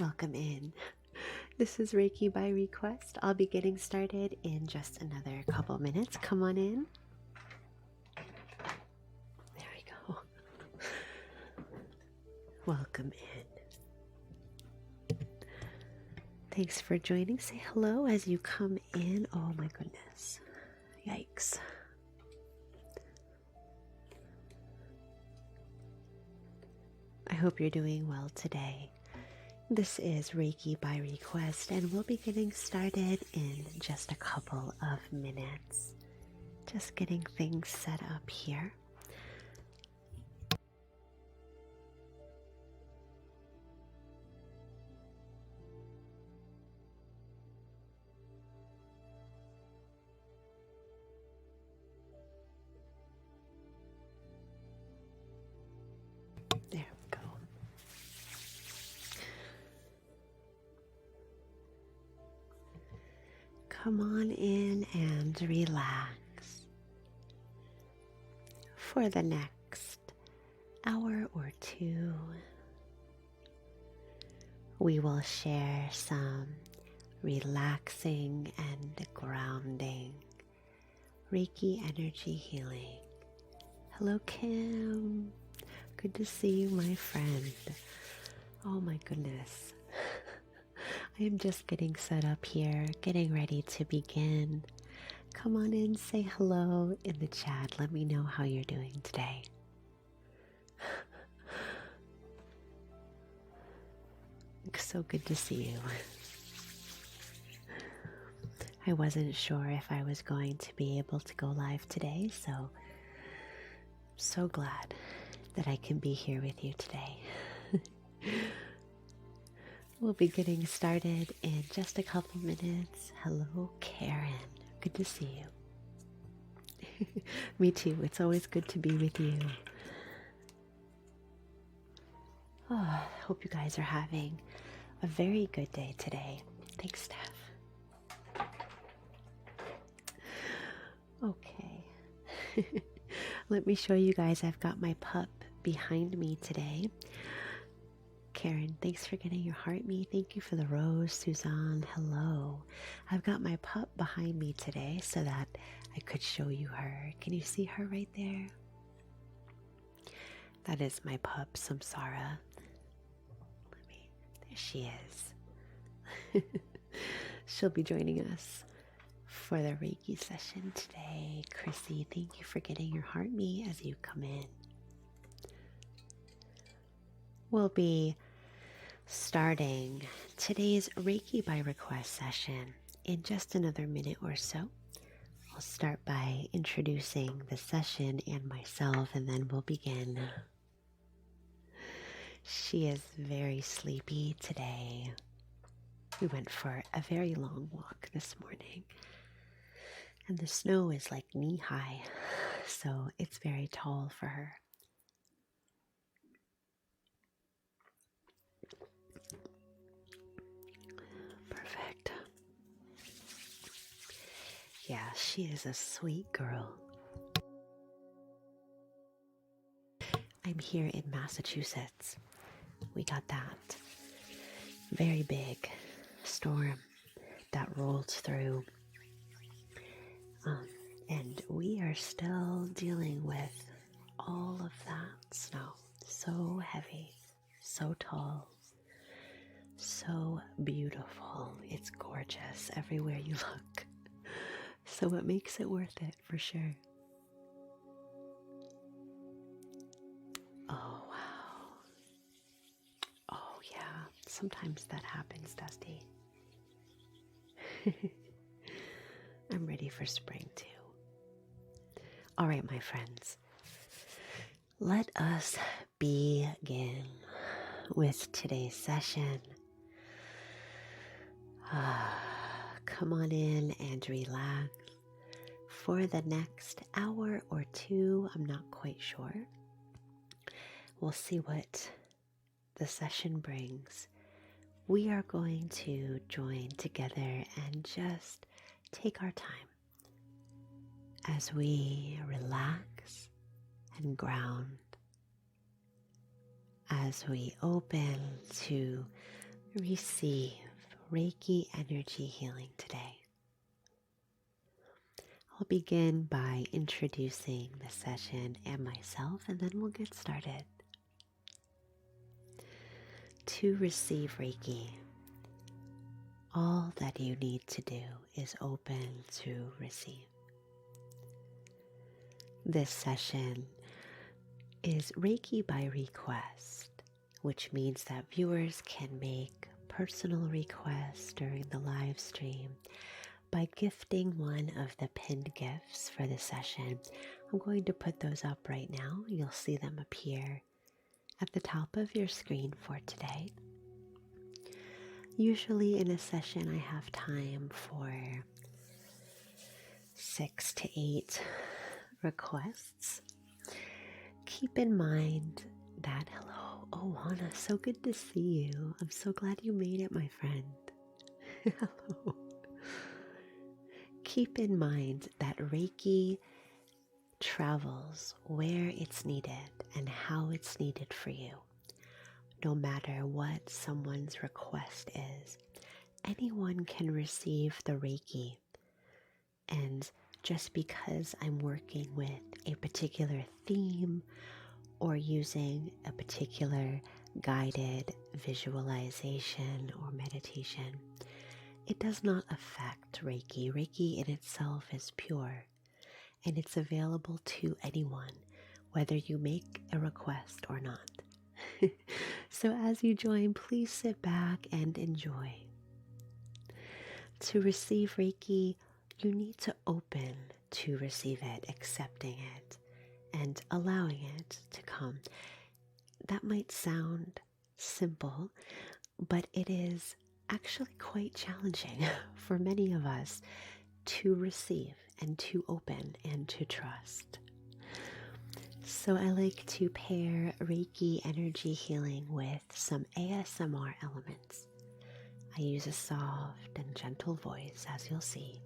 Welcome in. This is Reiki by request. I'll be getting started in just another couple minutes. Come on in. There we go. Welcome in. Thanks for joining. Say hello as you come in. Oh my goodness. Yikes. I hope you're doing well today. This is Reiki by request, and we'll be getting started in just a couple of minutes. Just getting things set up here. There we go. Come on in and relax. For the next hour or two, we will share some relaxing and grounding Reiki energy healing. Hello, Kim. Good to see you, my friend. Oh my goodness. I am just getting set up here, getting ready to begin. Come on in, say hello in the chat. Let me know how you're doing today. So good to see you. I wasn't sure if I was going to be able to go live today, so glad that I can be here with you today. We'll be getting started in just a couple minutes. Hello, Karen. Good to see you. Me too. It's always good to be with you. Oh, I hope you guys are having a very good day today. Thanks, Steph. Okay. Let me show you guys. I've got my pup behind me today. Karen, thanks for getting your heart me. Thank you for the rose. Suzanne, hello. I've got my pup behind me today so that I could show you her. Can you see her right there? That is my pup, Samsara. There she is. She'll be joining us for the Reiki session today. Chrissy, thank you for getting your heart me as you come in. We'll be starting today's Reiki by request session in just another minute or so. I'll start by introducing the session and myself, and then we'll begin. She is very sleepy today. We went for a very long walk this morning, and the snow is like knee-high, so it's very tall for her. Perfect. Yeah, she is a sweet girl. I'm here in Massachusetts. We got that very big storm that rolled through. And we are still dealing with all of that snow. So heavy, so tall, so beautiful. It's gorgeous everywhere you look. So it makes it worth it for sure. Oh, wow. Oh, yeah. Sometimes that happens, Dusty. I'm ready for spring too. All right, my friends. Let us begin with today's session. Come on in and relax for the next hour or two. I'm not quite sure. We'll see what the session brings. We are going to join together and just take our time as we relax and ground, as we open to receive Reiki energy healing today. I'll begin by introducing the session and myself, and then we'll get started. To receive Reiki, all that you need to do is open to receive. This session is Reiki by request, which means that viewers can make personal requests during the live stream by gifting one of the pinned gifts for the session. I'm going to put those up right now. You'll see them appear at the top of your screen for today. Usually in a session I have time for 6 to 8 requests. Keep in mind that, hello, Owana, so good to see you. I'm so glad you made it, my friend. Hello. Keep in mind that Reiki travels where it's needed and how it's needed for you. No matter what someone's request is, anyone can receive the Reiki. And just because I'm working with a particular theme or using a particular guided visualization or meditation, it does not affect Reiki. Reiki in itself is pure, and it's available to anyone, whether you make a request or not. So as you join, please sit back and enjoy. To receive Reiki, you need to open to receive it, accepting it, and allowing it to come. That might sound simple, but it is actually quite challenging for many of us to receive and to open and to trust. So I like to pair Reiki energy healing with some ASMR elements. I use a soft and gentle voice, as you'll see.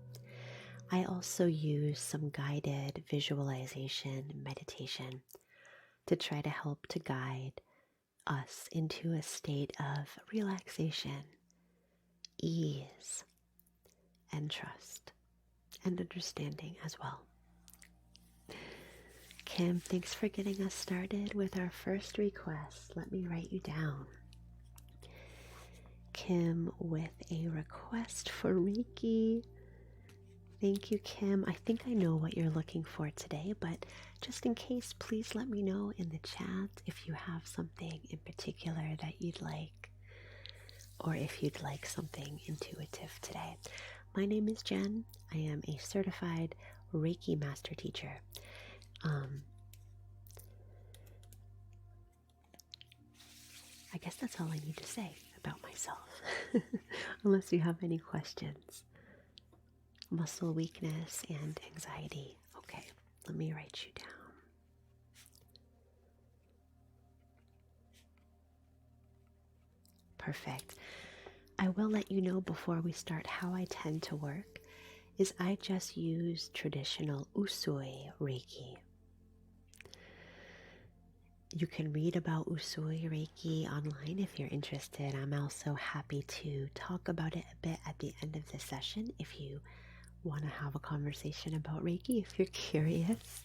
I also use some guided visualization meditation to try to help to guide us into a state of relaxation, ease, and trust, and understanding as well. Kim, thanks for getting us started with our first request. Let me write you down. Kim with a request for Reiki. Thank you, Kim. I think I know what you're looking for today, but just in case, please let me know in the chat if you have something in particular that you'd like, or if you'd like something intuitive today. My name is Jen. I am a certified Reiki master teacher. I guess that's all I need to say about myself, unless you have any questions. Muscle weakness and anxiety. Okay, let me write you down. Perfect. I will let you know before we start how I tend to work is I just use traditional Usui Reiki. You can read about Usui Reiki online if you're interested. I'm also happy to talk about it a bit at the end of the session if you want to have a conversation about Reiki, if you're curious.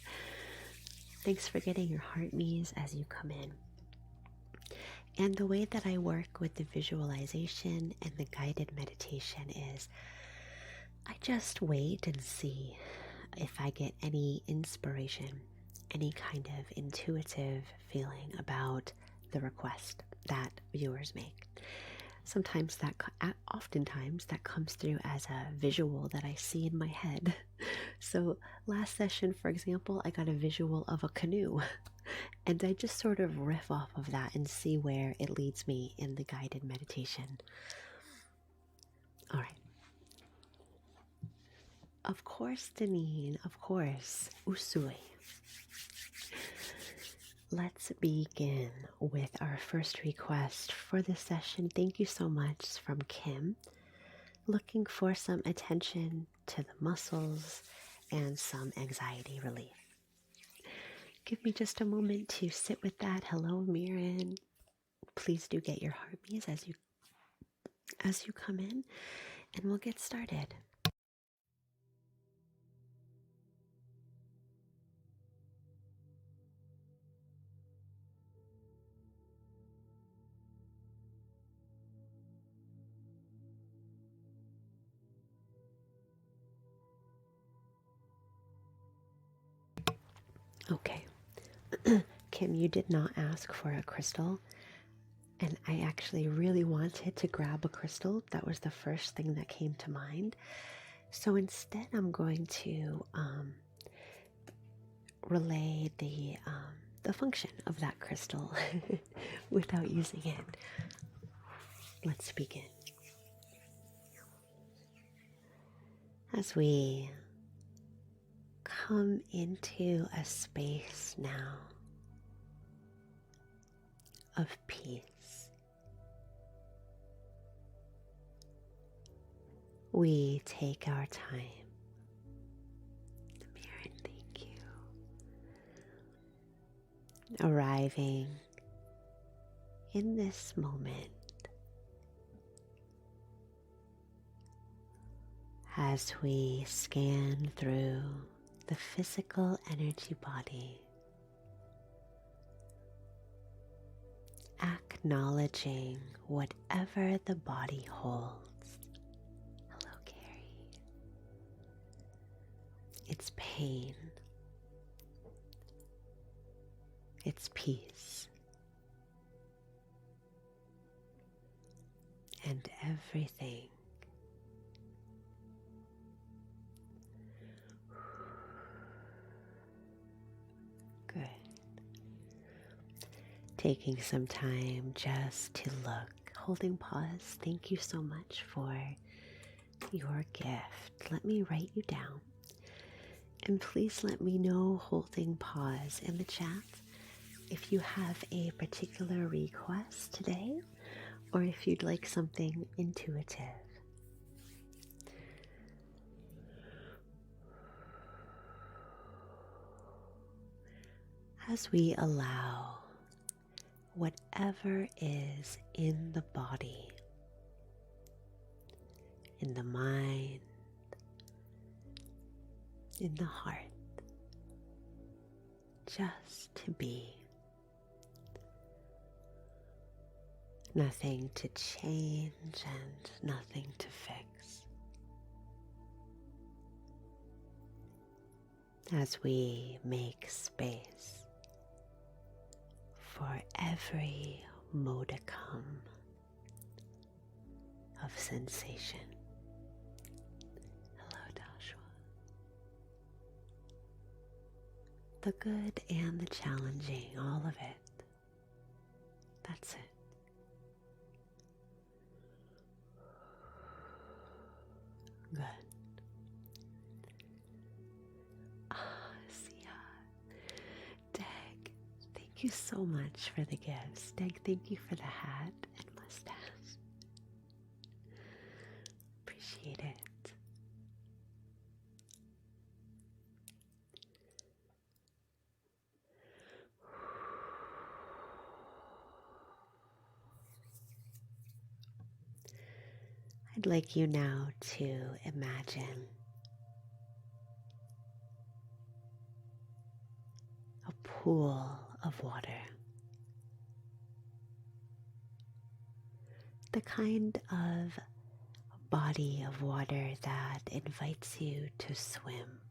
Thanks for getting your heart knees as you come in. And the way that I work with the visualization and the guided meditation is I just wait and see if I get any inspiration, any kind of intuitive feeling about the request that viewers make. Oftentimes that comes through as a visual that I see in my head. So last session, for example, I got a visual of a canoe, and I just sort of riff off of that and see where it leads me in the guided meditation. All right. Of course, Deneen, of course, Usui. Let's begin with our first request for this session. Thank you so much from Kim. Looking for some attention to the muscles and some anxiety relief. Give me just a moment to sit with that. Hello, Mirren. Please do get your heartbeats as you as you come in, and we'll get started. Okay. Kim, you did not ask for a crystal, and I actually really wanted to grab a crystal. That was the first thing that came to mind. So instead, I'm going to relay the function of that crystal without using it. Let's begin. As we come into a space now of peace, we take our time. Mirren, thank you. Arriving in this moment as we scan through the physical energy body, acknowledging whatever the body holds. Hello, Carrie. Its pain, its peace, and everything. Good. Taking some time just to look, holding pause. Thank you so much for your gift. Let me write you down. And please let me know, holding pause, in the chat if you have a particular request today or if you'd like something intuitive. As we allow whatever is in the body, in the mind, in the heart, just to be. Nothing to change and nothing to fix. As we make space for every modicum of sensation. Hello, Joshua. The good and the challenging, all of it. That's it. Good. Dag, thank you so much for the gifts. Dag, thank you for the hat and mustache. Appreciate it. I'd like you now to imagine a pool of water. The kind of body of water that invites you to swim.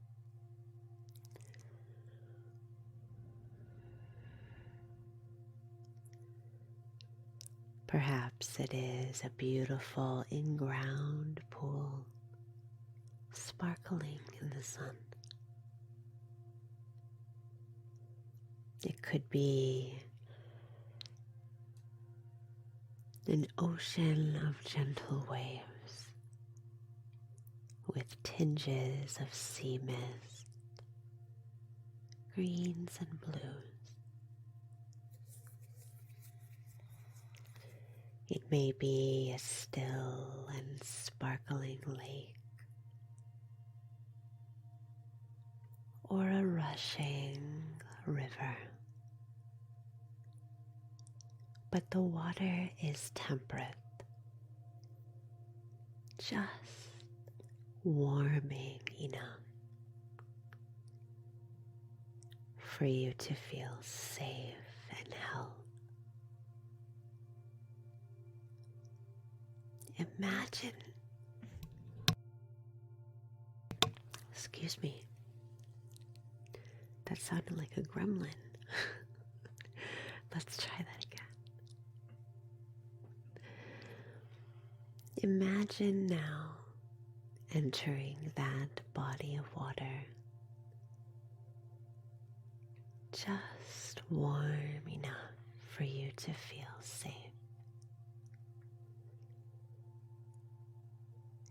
Perhaps it is a beautiful in-ground pool, sparkling in the sun. It could be an ocean of gentle waves with tinges of sea mist, greens and blues. It may be a still and sparkling lake, or a rushing river. But the water is temperate, just warming enough for you to feel safe and held. Imagine, excuse me, that sounded like a gremlin. Let's try that again. Imagine now entering that body of water, just warm enough for you to feel safe.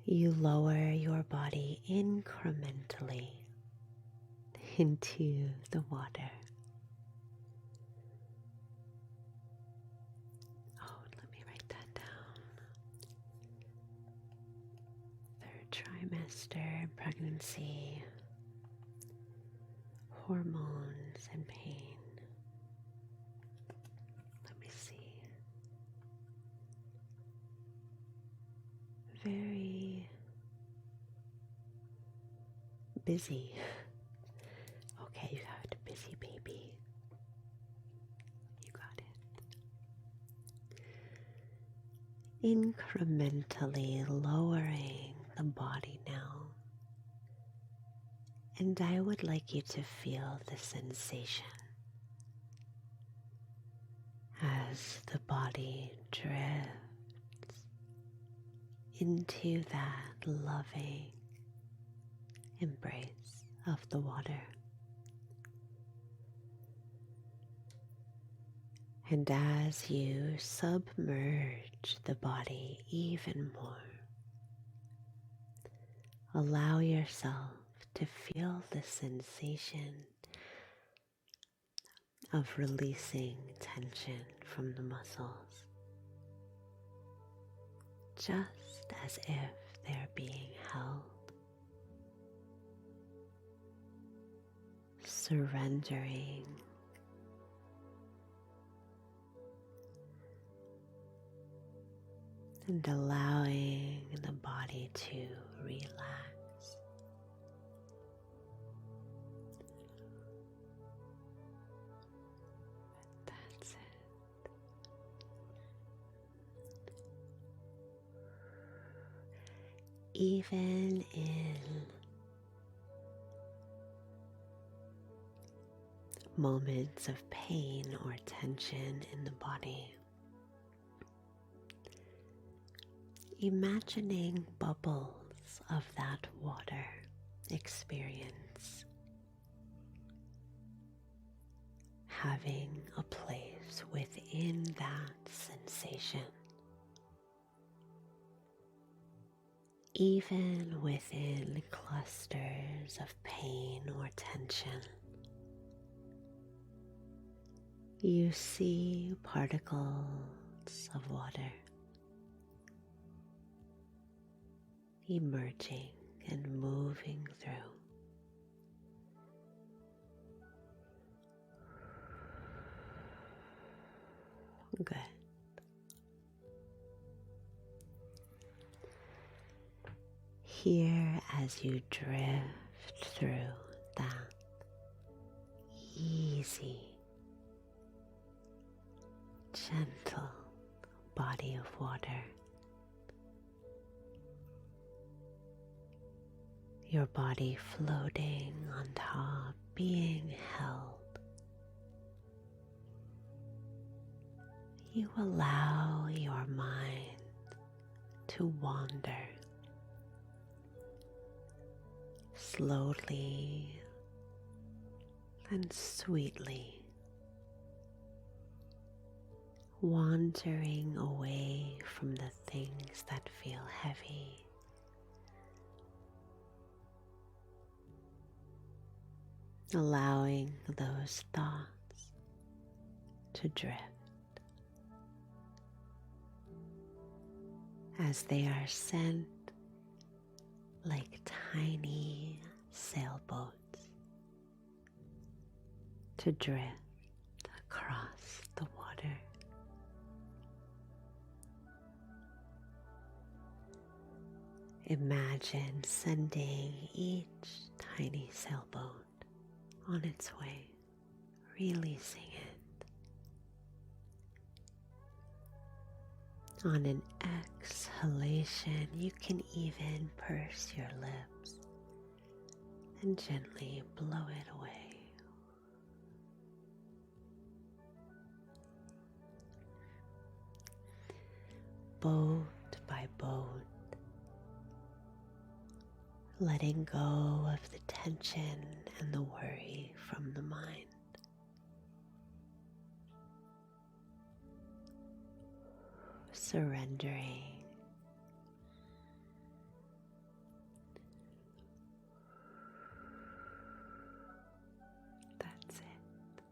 You lower your body incrementally into the water. Oh, let me write that down. Third trimester, pregnancy, hormones, and pain. Let me see. Very busy. Okay, you have a busy baby. You got it. Incrementally lowering the body now. And I would like you to feel the sensation as the body drifts into that loving embrace of the water. And as you submerge the body even more, allow yourself to feel the sensation of releasing tension from the muscles, just as if they're being held. Surrendering and allowing the body to relax. That's it. Even in moments of pain or tension in the body, imagining bubbles of that water experience having a place within that sensation, even within clusters of pain or tension. You see particles of water emerging and moving through. Good. Here, as you drift through that easy, gentle body of water, your body floating on top, being held, you allow your mind to wander slowly and sweetly, wandering away from the things that feel heavy, allowing those thoughts to drift as they are sent like tiny sailboats to drift across the water. Imagine sending each tiny sailboat on its way, releasing it. On an exhalation, you can even purse your lips and gently blow it away. Boat by boat, letting go of the tension and the worry from the mind. Surrendering. That's it.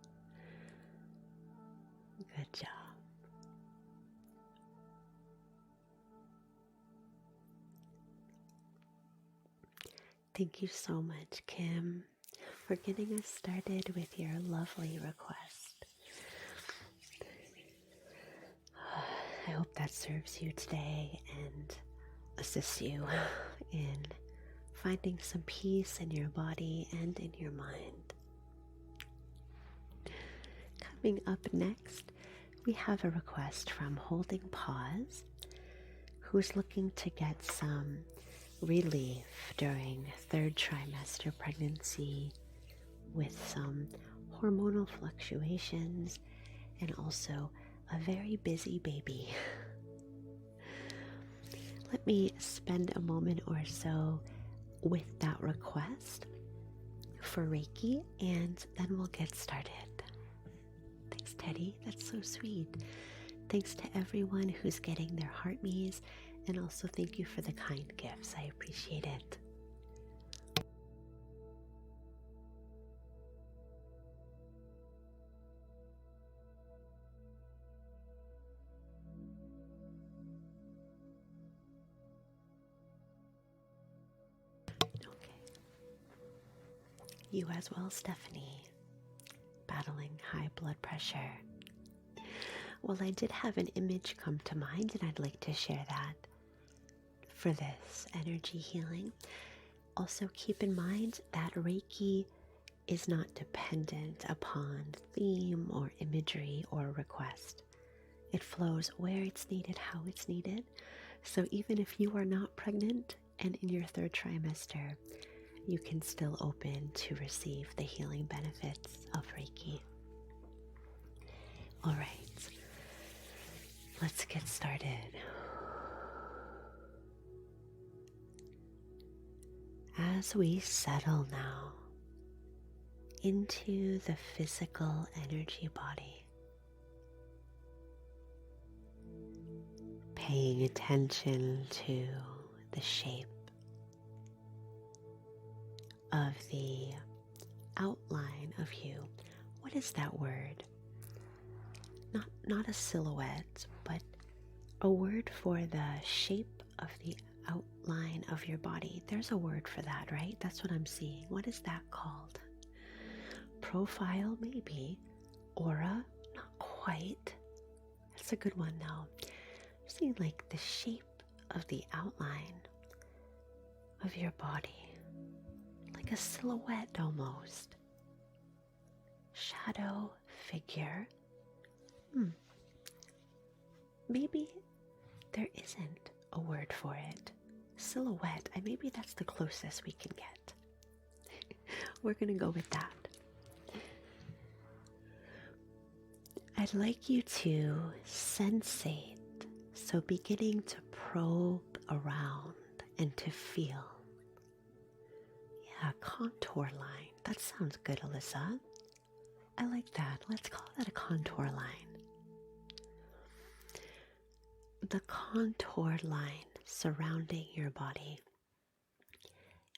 Good job. Thank you so much, Kim, for getting us started with your lovely request. I hope that serves you today and assists you in finding some peace in your body and in your mind. Coming up next, we have a request from Holding Pause, who's looking to get some relief during third trimester pregnancy with some hormonal fluctuations and also a very busy baby. Let me spend a moment or so with that request for Reiki, and then we'll get started. Thanks, Teddy. That's so sweet. Thanks to everyone who's getting their heart me's, and also thank you for the kind gifts. I appreciate it. Okay. You as well, Stephanie. Battling high blood pressure. Well, I did have an image come to mind, and I'd like to share that for this energy healing. Also, keep in mind that Reiki is not dependent upon theme or imagery or request. It flows where it's needed, how it's needed. So even if you are not pregnant and in your third trimester, you can still open to receive the healing benefits of Reiki. All right, let's get started. As we settle now into the physical energy body, paying attention to the shape of the outline of you. What is that word? Not a silhouette, but a word for the shape of the outline of your body. There's a word for that, right? That's what I'm seeing. What is that called? Profile, maybe. Aura, not quite. That's a good one though. I'm seeing like the shape of the outline of your body, like a silhouette almost. Shadow figure. Maybe there isn't a word for it. Silhouette, maybe that's the closest we can get. We're gonna go with that. I'd like you to sensate, so beginning to probe around and to feel. Yeah, contour line. That sounds good, Alyssa. I like that. Let's call that a contour line. The contour line surrounding your body,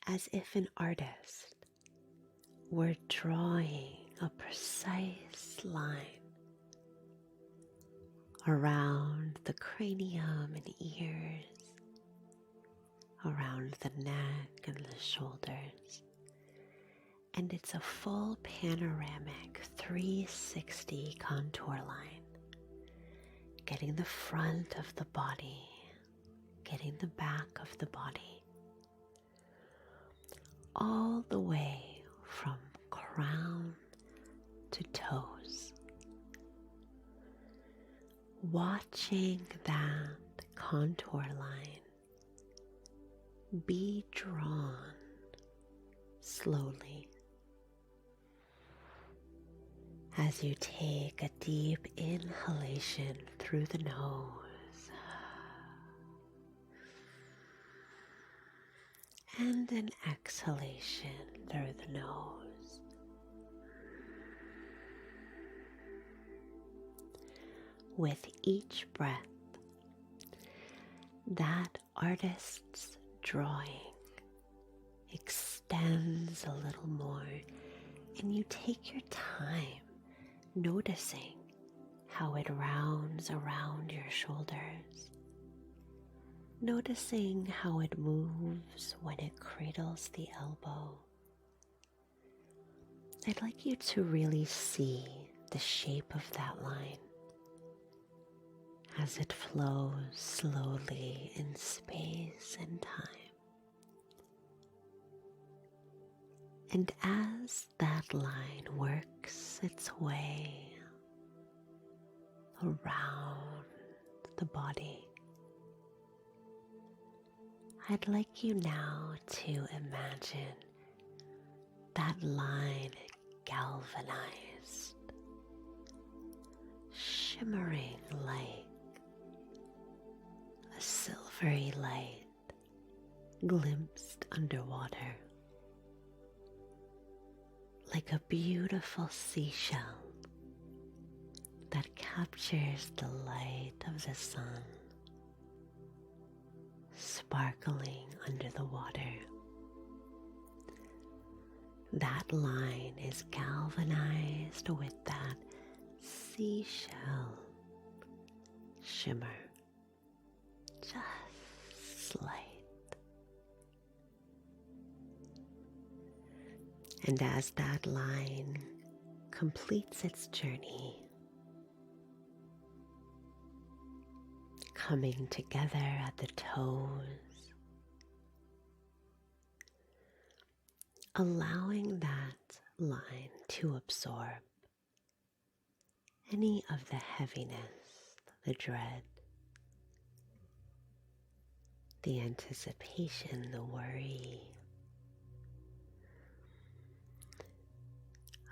as if an artist were drawing a precise line around the cranium and ears, around the neck and the shoulders. And it's a full panoramic 360 contour line, getting the front of the body, getting the back of the body, all the way from crown to toes, watching that contour line be drawn slowly as you take a deep inhalation through the nose and an exhalation through the nose. With each breath, that artist's drawing extends a little more, and you take your time noticing how it rounds around your shoulders, noticing how it moves when it cradles the elbow. I'd like you to really see the shape of that line as it flows slowly in space and time. And as that line works its way around the body, I'd like you now to imagine that line galvanized, shimmering like a silvery light glimpsed underwater, like a beautiful seashell that captures the light of the sun, sparkling under the water. That line is galvanized with that seashell shimmer, just slight. And as that line completes its journey, coming together at the toes, allowing that line to absorb any of the heaviness, the dread, the anticipation, the worry,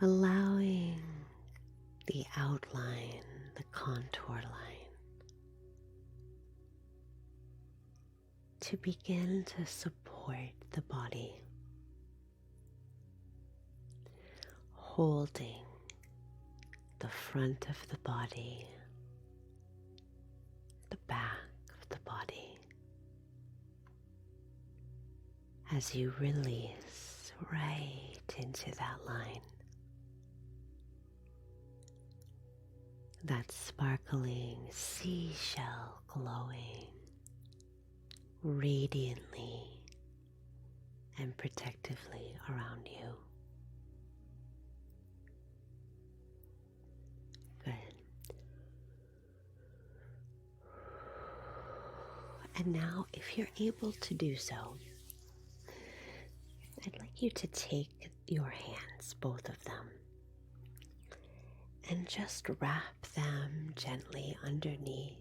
allowing the outline, the contour line to begin to support the body, holding the front of the body, the back of the body, as you release right into that line. That sparkling seashell glowing radiantly and protectively around you. Good. And now, if you're able to do so, I'd like you to take your hands, both of them, and just wrap them gently underneath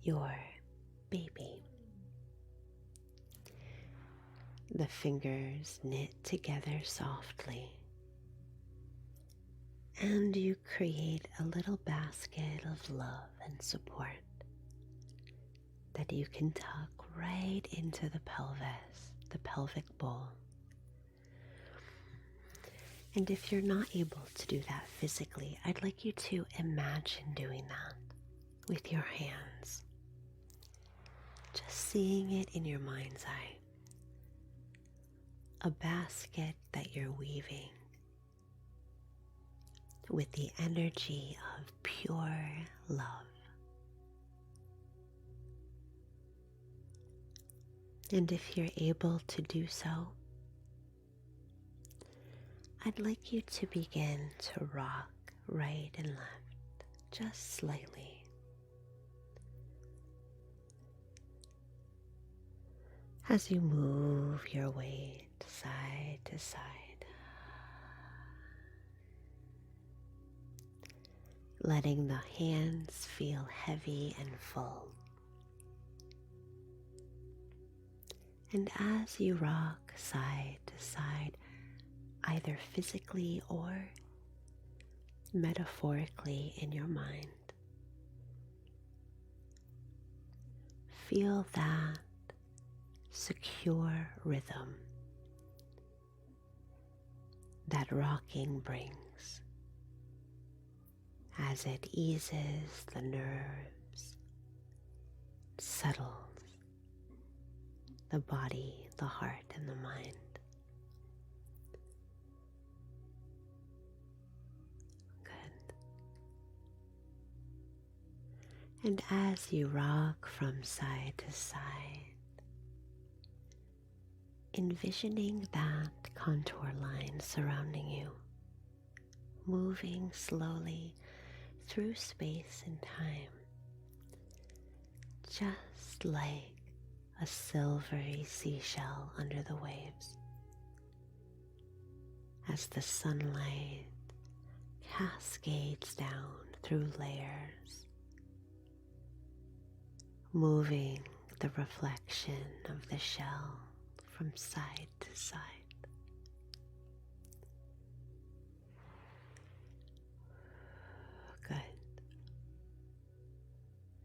your baby. The fingers knit together softly, and you create a little basket of love and support that you can tuck right into the pelvis, the pelvic bowl. And if you're not able to do that physically, I'd like you to imagine doing that with your hands. Just seeing it in your mind's eye. A basket that you're weaving with the energy of pure love. And if you're able to do so, I'd like you to begin to rock right and left, just slightly. As you move your weight side to side. Letting the hands feel heavy and full. And as you rock side to side, either physically or metaphorically in your mind, feel that secure rhythm that rocking brings as it eases the nerves, settles the body, the heart, and the mind. Good. And as you rock from side to side, envisioning that contour line surrounding you, moving slowly through space and time, just like a silvery seashell under the waves, as the sunlight cascades down through layers, moving the reflection of the shell from side to side. Good.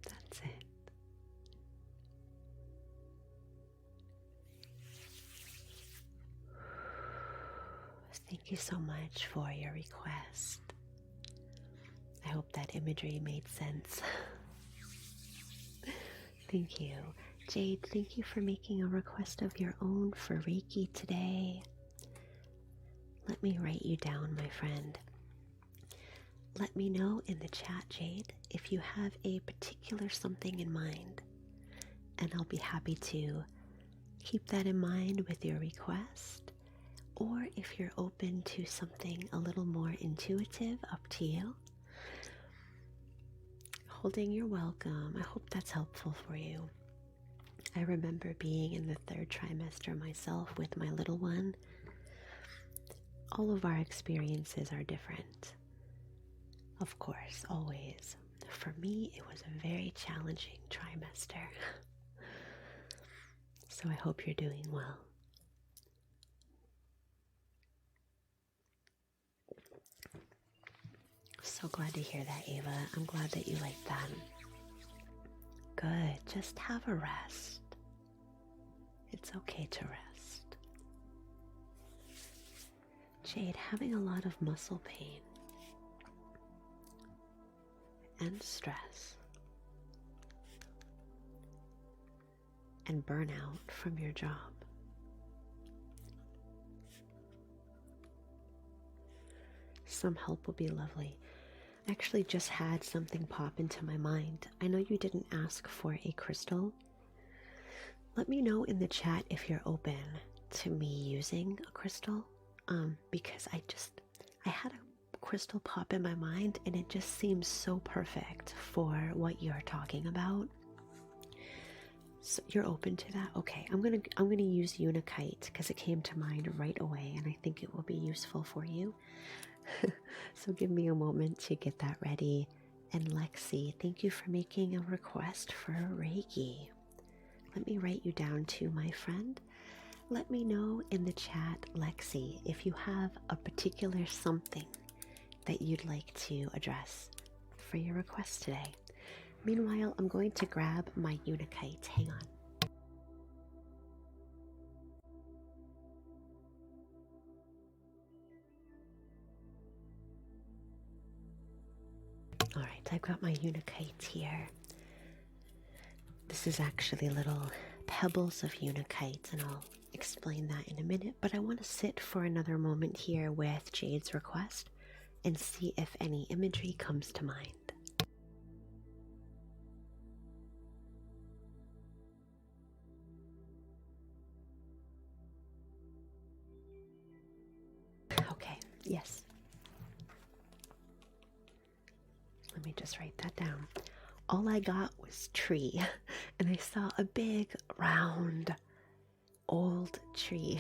That's it. Thank you so much for your request. I hope that imagery made sense. Thank you. Jade, thank you for making a request of your own for Reiki today. Let me write you down, my friend. Let me know in the chat, Jade, if you have a particular something in mind, and I'll be happy to keep that in mind with your request. Or if you're open to something a little more intuitive, up to you. Holding, you're welcome. I hope that's helpful for you. I remember being in the 3rd trimester myself with my little one. All of our experiences are different. Of course, always. For me, it was a very challenging trimester. So I hope you're doing well. So glad to hear that, Ava. I'm glad that you like that. Good. Just have a rest. It's okay to rest. Jade, having a lot of muscle pain and stress and burnout from your job. Some help will be lovely. I actually just had something pop into my mind. I know you didn't ask for a crystal. Let me know in the chat if you're open to me using a crystal, because I had a crystal pop in my mind and it just seems so perfect for what you're talking about. So you're open to that? Okay, I'm gonna use Unakite because it came to mind right away and I think it will be useful for you. So give me a moment to get that ready. And Lexi, thank you for making a request for Reiki. Let me write you down too, my friend. Let me know in the chat, Lexi, if you have a particular something that you'd like to address for your request today. Meanwhile, I'm going to grab my Unakite. Hang on. All right, I've got my Unakite here. This is actually little pebbles of Unakite, and I'll explain that in a minute, but I want to sit for another moment here with Jade's request and see if any imagery comes to mind. Okay, yes. Let me just write that down. All I got was tree, and I saw a big round old tree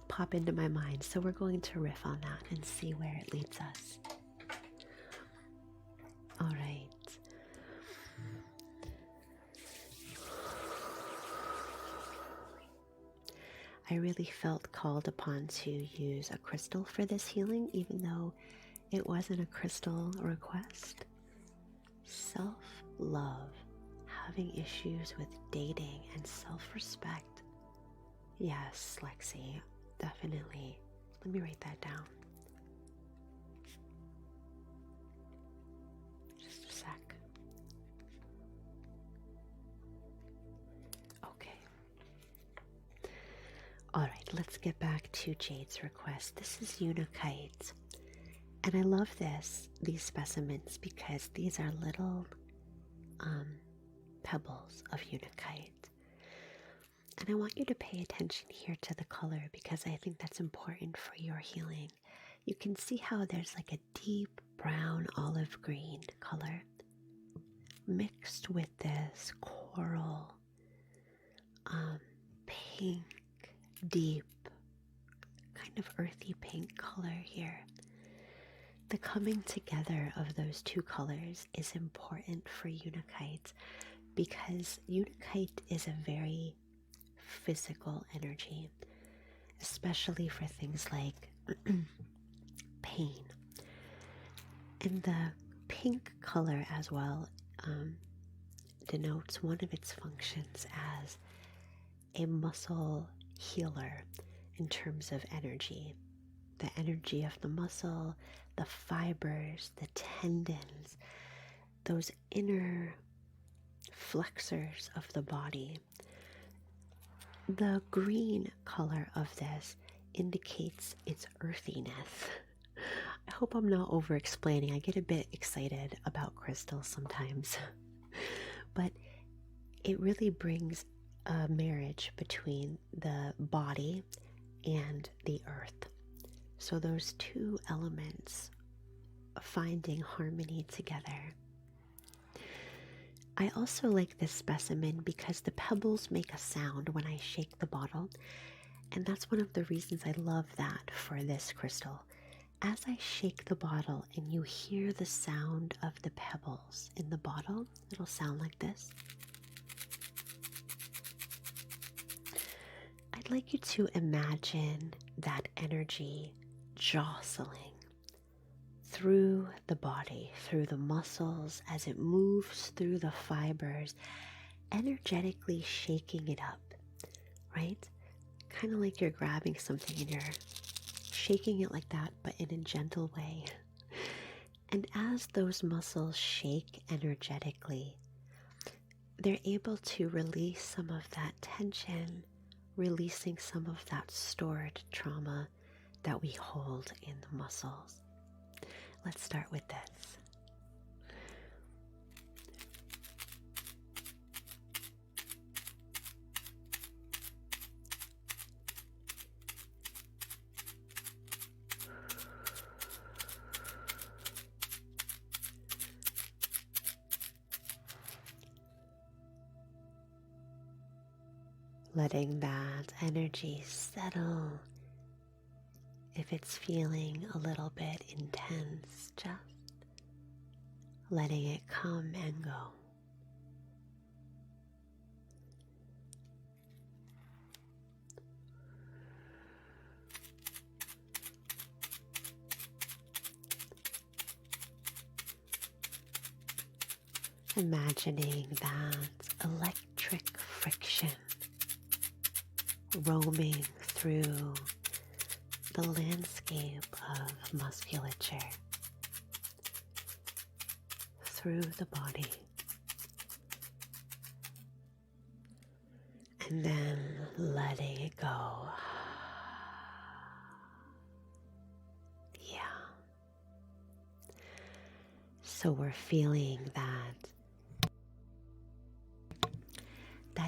pop into my mind. So we're going to riff on that and see where it leads us. All right. I really felt called upon to use a crystal for this healing, even though it wasn't a crystal request. Self-love, having issues with dating and self-respect. Yes, Lexi, definitely. Let me write that down. Just a sec. Okay. All right, let's get back to Jade's request. This is Unakite. And I love these specimens, because these are little pebbles of Unakite. And I want you to pay attention here to the color, because I think that's important for your healing. You can see how there's like a deep brown olive green color mixed with this coral pink, deep, kind of earthy pink color here. The coming together of those two colors is important for Unakite, because Unakite is a very physical energy, especially for things like pain. And the pink color as well denotes one of its functions as a muscle healer in terms of energy. The energy of the muscle, the fibers, the tendons, those inner flexors of the body. The green color of this indicates its earthiness. I hope I'm not over explaining. I get a bit excited about crystals sometimes. But it really brings a marriage between the body and the earth. So those two elements finding harmony together. I also like this specimen because the pebbles make a sound when I shake the bottle. And that's one of the reasons I love that for this crystal. As I shake the bottle and you hear the sound of the pebbles in the bottle, it'll sound like this. I'd like you to imagine that energy jostling through the body, through the muscles, as it moves through the fibers, energetically shaking it up, right? Kind of like you're grabbing something and you're shaking it like that, but in a gentle way. And as those muscles shake energetically, they're able to release some of that tension, releasing some of that stored trauma that we hold in the muscles. Let's start with this. Letting that energy settle. If it's feeling a little bit intense, just letting it come and go. Imagining that electric friction roaming through the landscape of musculature, through the body, and then letting it go. Yeah. So we're feeling that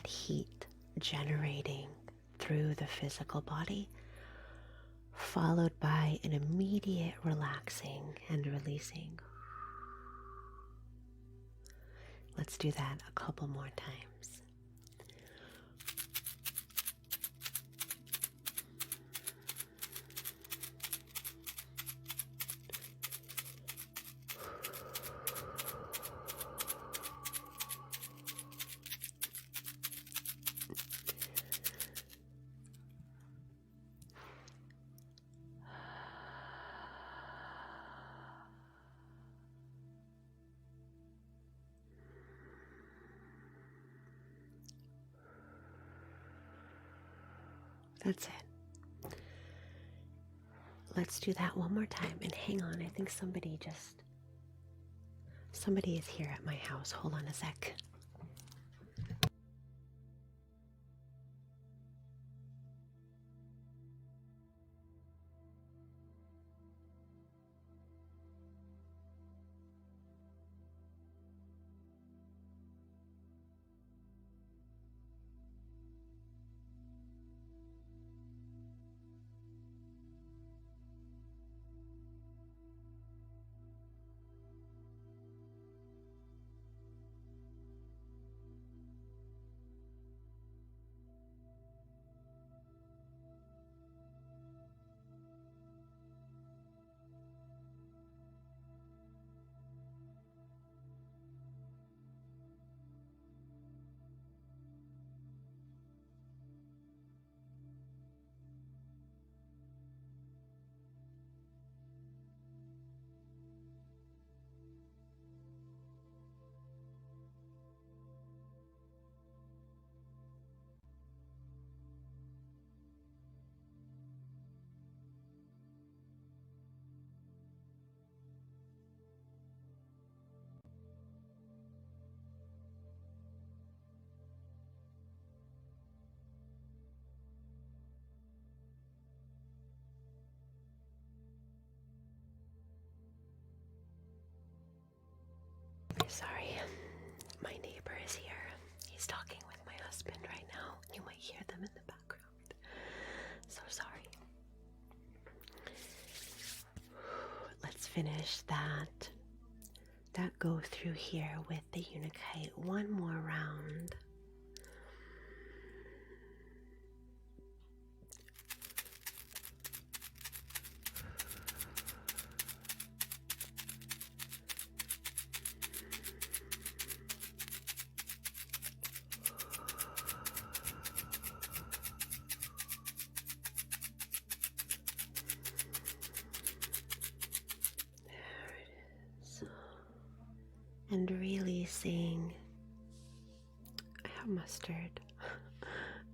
heat generating through the physical body, followed by an immediate relaxing and releasing. Let's do that a couple more times. That's it. Let's do that one more time. And hang on, I think somebody is here at my house. Hold on a sec. Sorry, my neighbor is here. He's talking with my husband right now. You might hear them in the background. So sorry. Let's finish that go through here with the Unakite. One more round. And releasing. I have mustard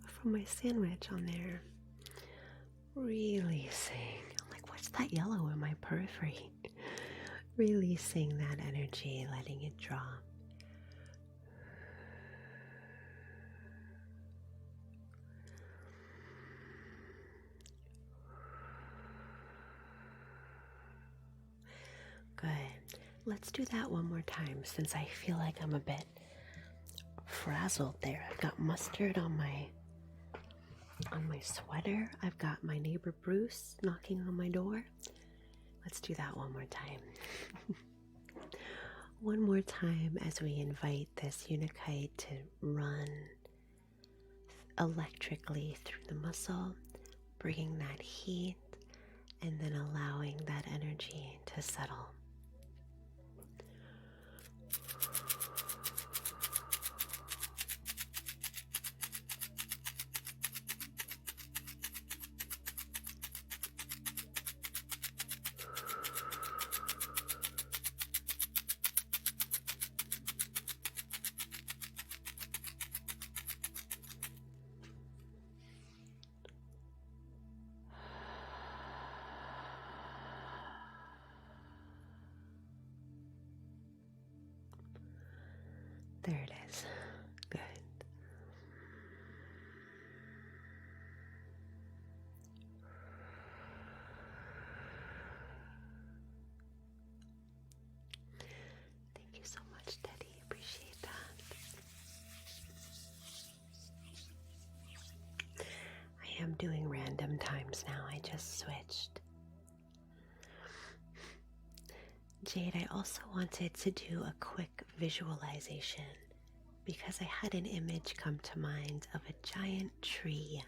from my sandwich on there. Releasing. I'm like, what's that yellow in my periphery? Releasing that energy, letting it drop. Good. Let's do that one more time since I feel like I'm a bit frazzled there. I've got mustard on my sweater. I've got my neighbor Bruce knocking on my door. Let's do that one more time. One more time as we invite this Unakite to run electrically through the muscle, bringing that heat, and then allowing that energy to settle. There it is. Good. Thank you so much, Teddy. Appreciate that. I am doing random times now. I just switched. Jade, I also wanted to do a quick visualization because I had an image come to mind of a giant tree.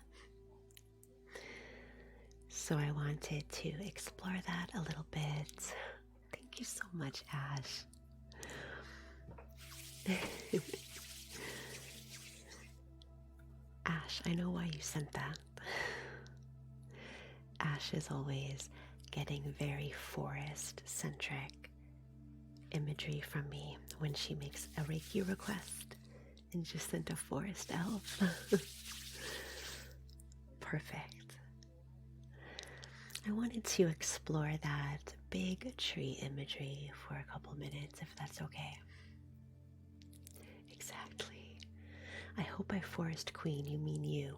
So I wanted to explore that a little bit. Thank you so much, Ash. Ash, I know why you sent that. Ash is always getting very forest-centric imagery from me when she makes a Reiki request, and just sent a forest elf. Perfect. I wanted to explore that big tree imagery for a couple minutes, if that's okay. Exactly. I hope by forest queen you mean you.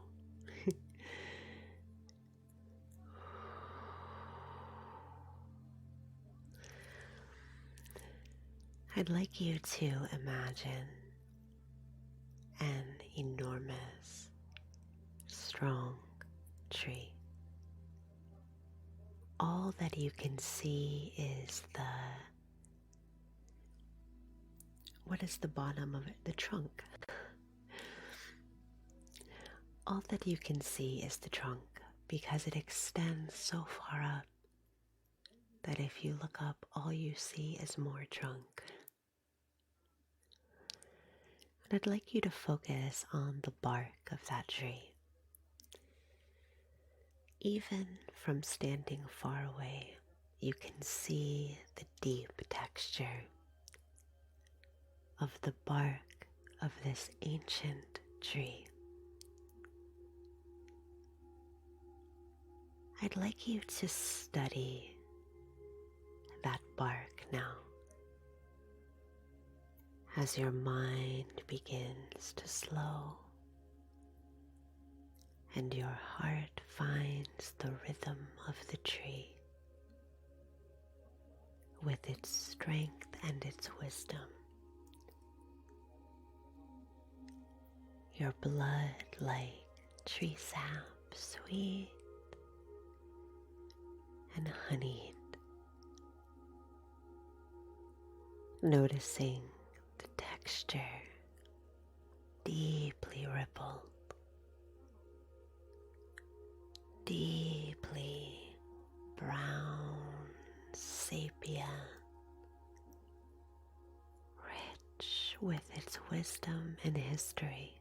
I'd like you to imagine an enormous, strong tree. All that you can see is what is the bottom of it? The trunk. All that you can see is the trunk because it extends so far up that if you look up, all you see is more trunk. And I'd like you to focus on the bark of that tree. Even from standing far away, you can see the deep texture of the bark of this ancient tree. I'd like you to study that bark now as your mind begins to slow and your heart finds the rhythm of the tree with its strength and its wisdom. Your blood like tree sap, sweet and honeyed. Noticing the texture deeply rippled, deeply brown, sepia, rich with its wisdom and history.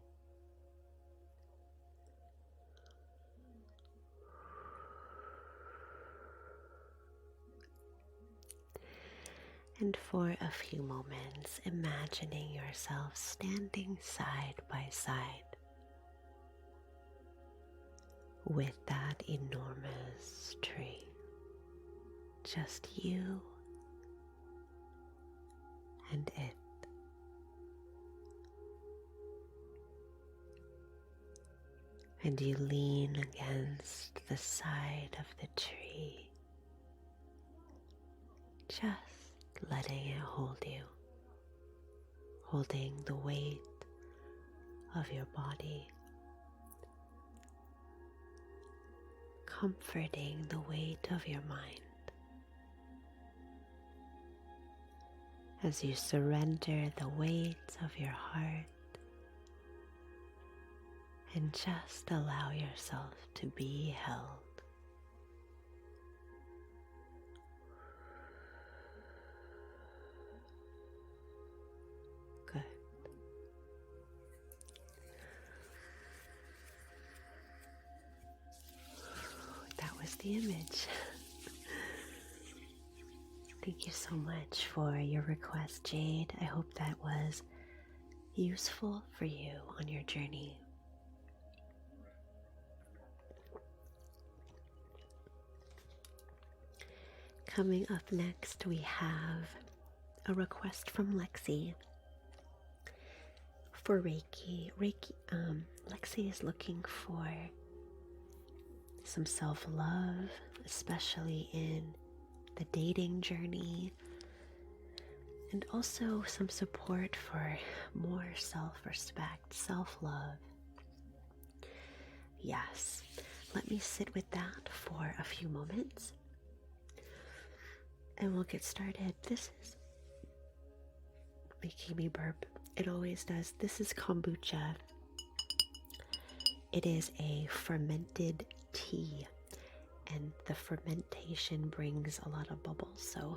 And for a few moments, imagining yourself standing side by side with that enormous tree. Just you and it. And you lean against the side of the tree, just letting it hold you, holding the weight of your body, comforting the weight of your mind as you surrender the weight of your heart and just allow yourself to be held. Good. That was the image. Thank you so much for your request, Jade. I hope that was useful for you on your journey. Coming up next, we have a request from Lexi for Reiki. Lexi is looking for some self-love, especially in the dating journey, and also some support for more self-respect, self-love. Yes, let me sit with that for a few moments and we'll get started. This is making me burp. It always does. This is kombucha. It is a fermented tea, and the fermentation brings a lot of bubbles, so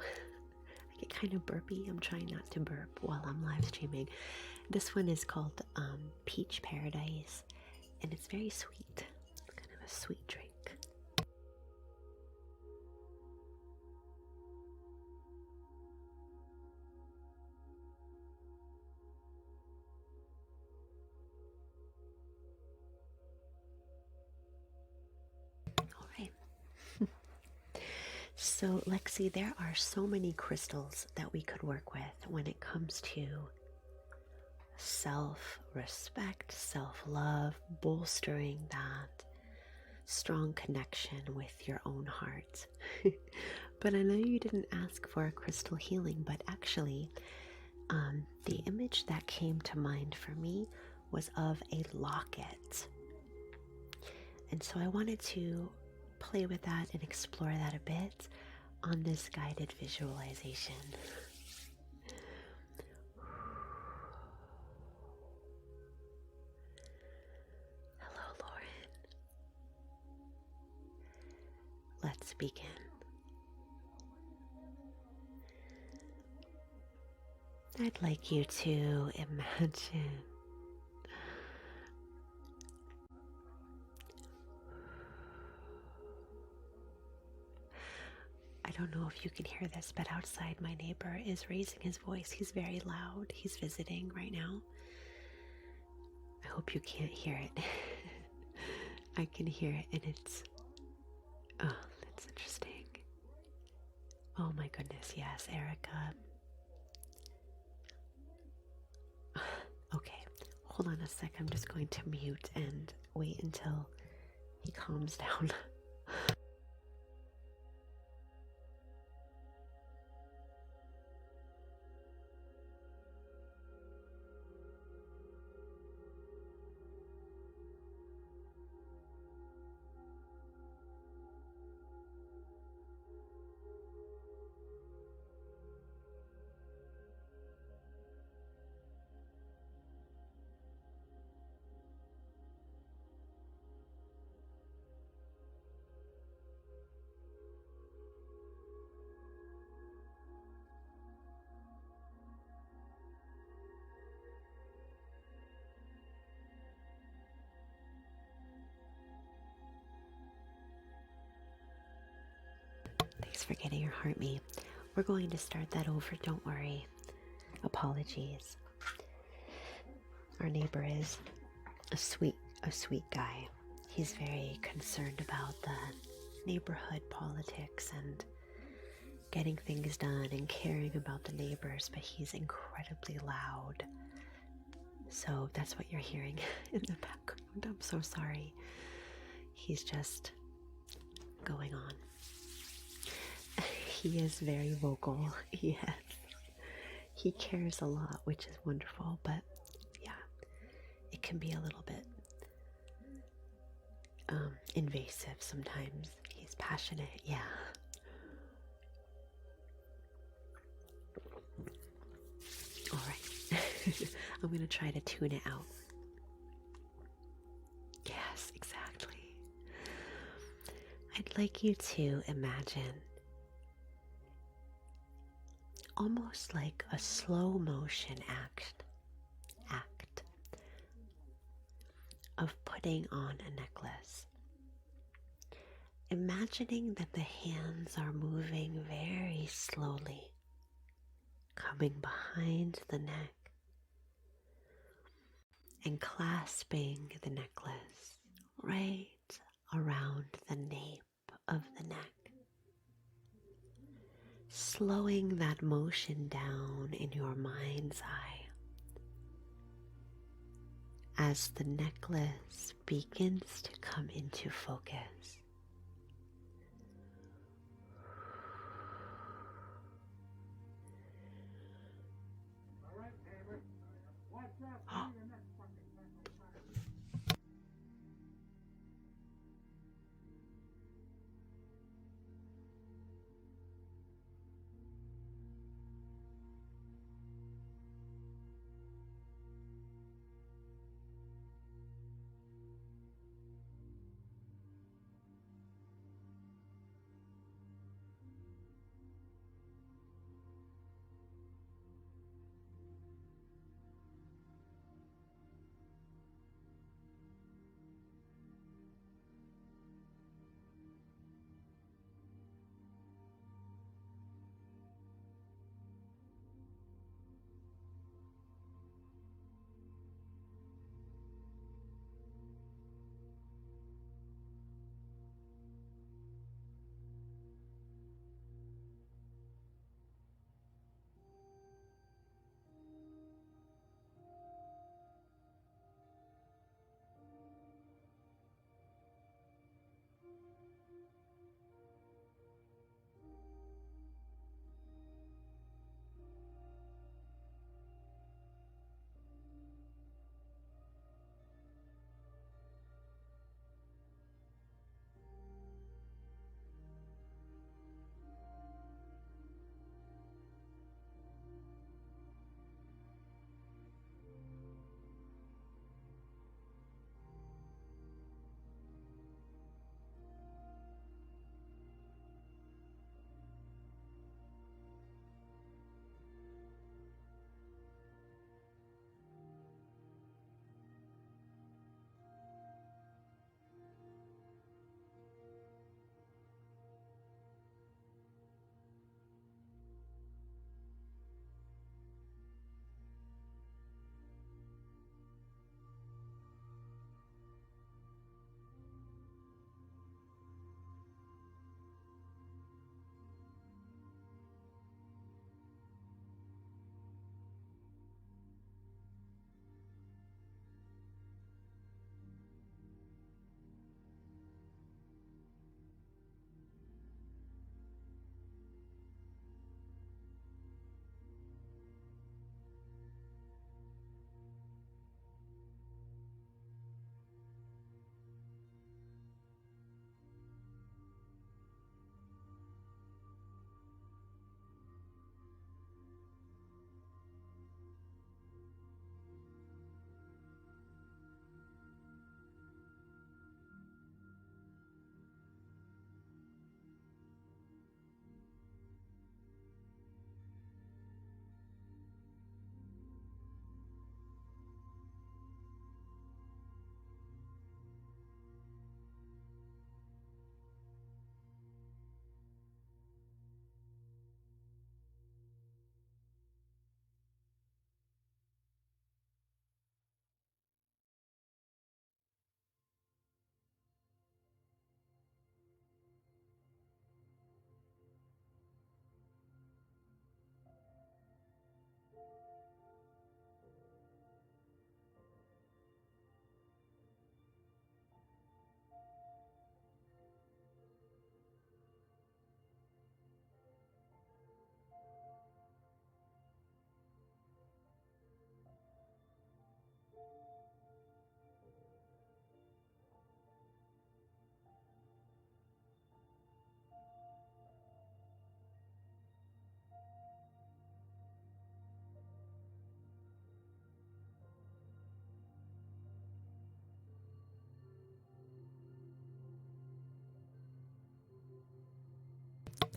I get kind of burpy. I'm trying not to burp while I'm live streaming. This one is called Peach Paradise, and it's very sweet. It's kind of a sweet drink. So, Lexi, there are so many crystals that we could work with when it comes to self respect, self love, bolstering that strong connection with your own heart. But I know you didn't ask for a crystal healing, but actually, the image that came to mind for me was of a locket. And so I wanted to play with that and explore that a bit on this guided visualization. Hello, Lauren. Let's begin. I'd like you to imagine I don't know if you can hear this, but outside my neighbor is raising his voice. He's very loud. He's visiting right now. I hope you can't hear it. I can hear it, and oh, that's interesting. Oh my goodness, yes, Erica. Okay, hold on a sec. I'm just going to mute and wait until he calms down. Thanks for getting your heart me. We're going to start that over, don't worry. Apologies. Our neighbor is a sweet guy. He's very concerned about the neighborhood politics and getting things done and caring about the neighbors, but he's incredibly loud. So that's what you're hearing in the background. I'm so sorry. He's just going on. He is very vocal. Yes. He cares a lot, which is wonderful, but yeah, it can be a little bit invasive sometimes. He's passionate, yeah. All right. I'm going to try to tune it out. Yes, exactly. I'd like you to imagine almost like a slow motion act of putting on a necklace. Imagining that the hands are moving very slowly, coming behind the neck and clasping the necklace right around the nape of the neck. Slowing that motion down in your mind's eye as the necklace begins to come into focus.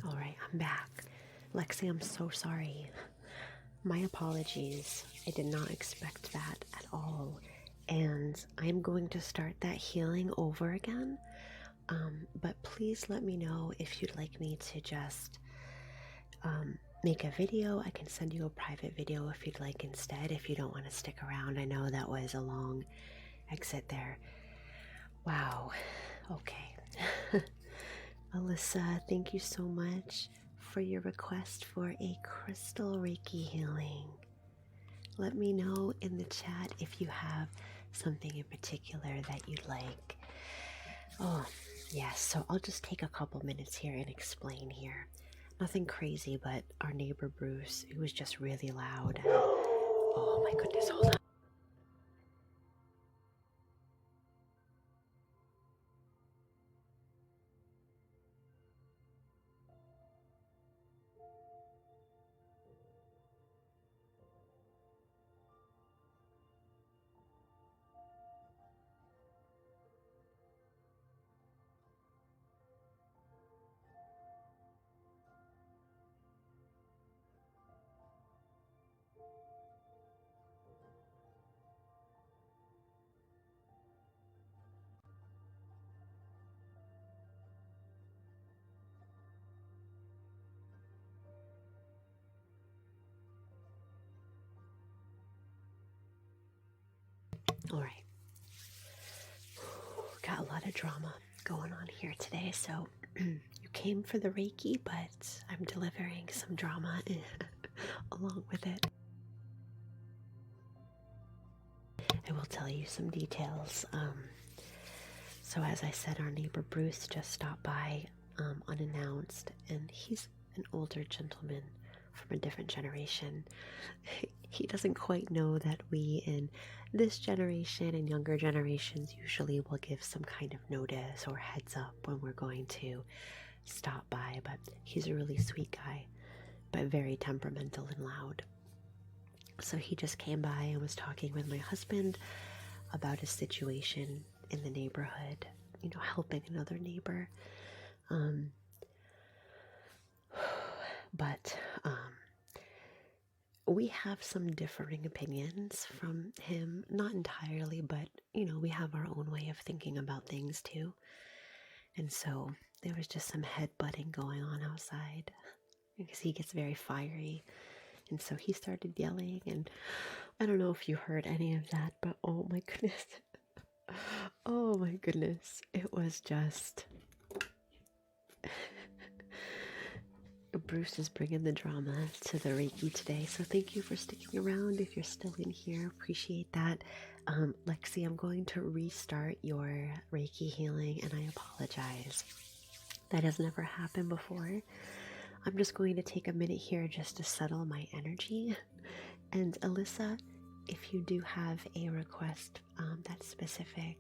All right, I'm back. Lexi, I'm so sorry. My apologies. I did not expect that at all. And I'm going to start that healing over again. But please let me know if you'd like me to just make a video. I can send you a private video if you'd like instead, if you don't want to stick around. I know that was a long exit there. Wow. Okay. Alyssa, thank you so much for your request for a crystal Reiki healing. Let me know in the chat if you have something in particular that you'd like. Oh, yes, so I'll just take a couple minutes here and explain here. Nothing crazy, but our neighbor Bruce, who was just really loud. And, oh my goodness, hold on. All right. Got a lot of drama going on here today, so you came for the Reiki, but I'm delivering some drama along with it. I will tell you some details. So as I said, our neighbor Bruce just stopped by unannounced, and he's an older gentleman from a different generation. He doesn't quite know that we in this generation and younger generations usually will give some kind of notice or heads up when we're going to stop by, but he's a really sweet guy, but very temperamental and loud. So he just came by and was talking with my husband about a situation in the neighborhood, you know, helping another neighbor. But we have some differing opinions from him, not entirely, but you know, we have our own way of thinking about things too. And so there was just some headbutting going on outside because he gets very fiery. And so he started yelling, and I don't know if you heard any of that, but oh my goodness. Oh my goodness. It was just... Bruce is bringing the drama to the Reiki today, so thank you for sticking around. If you're still in here, appreciate that. Lexi, I'm going to restart your Reiki healing, and I apologize. That has never happened before. I'm just going to take a minute here just to settle my energy. And Alyssa, if you do have a request that's specific,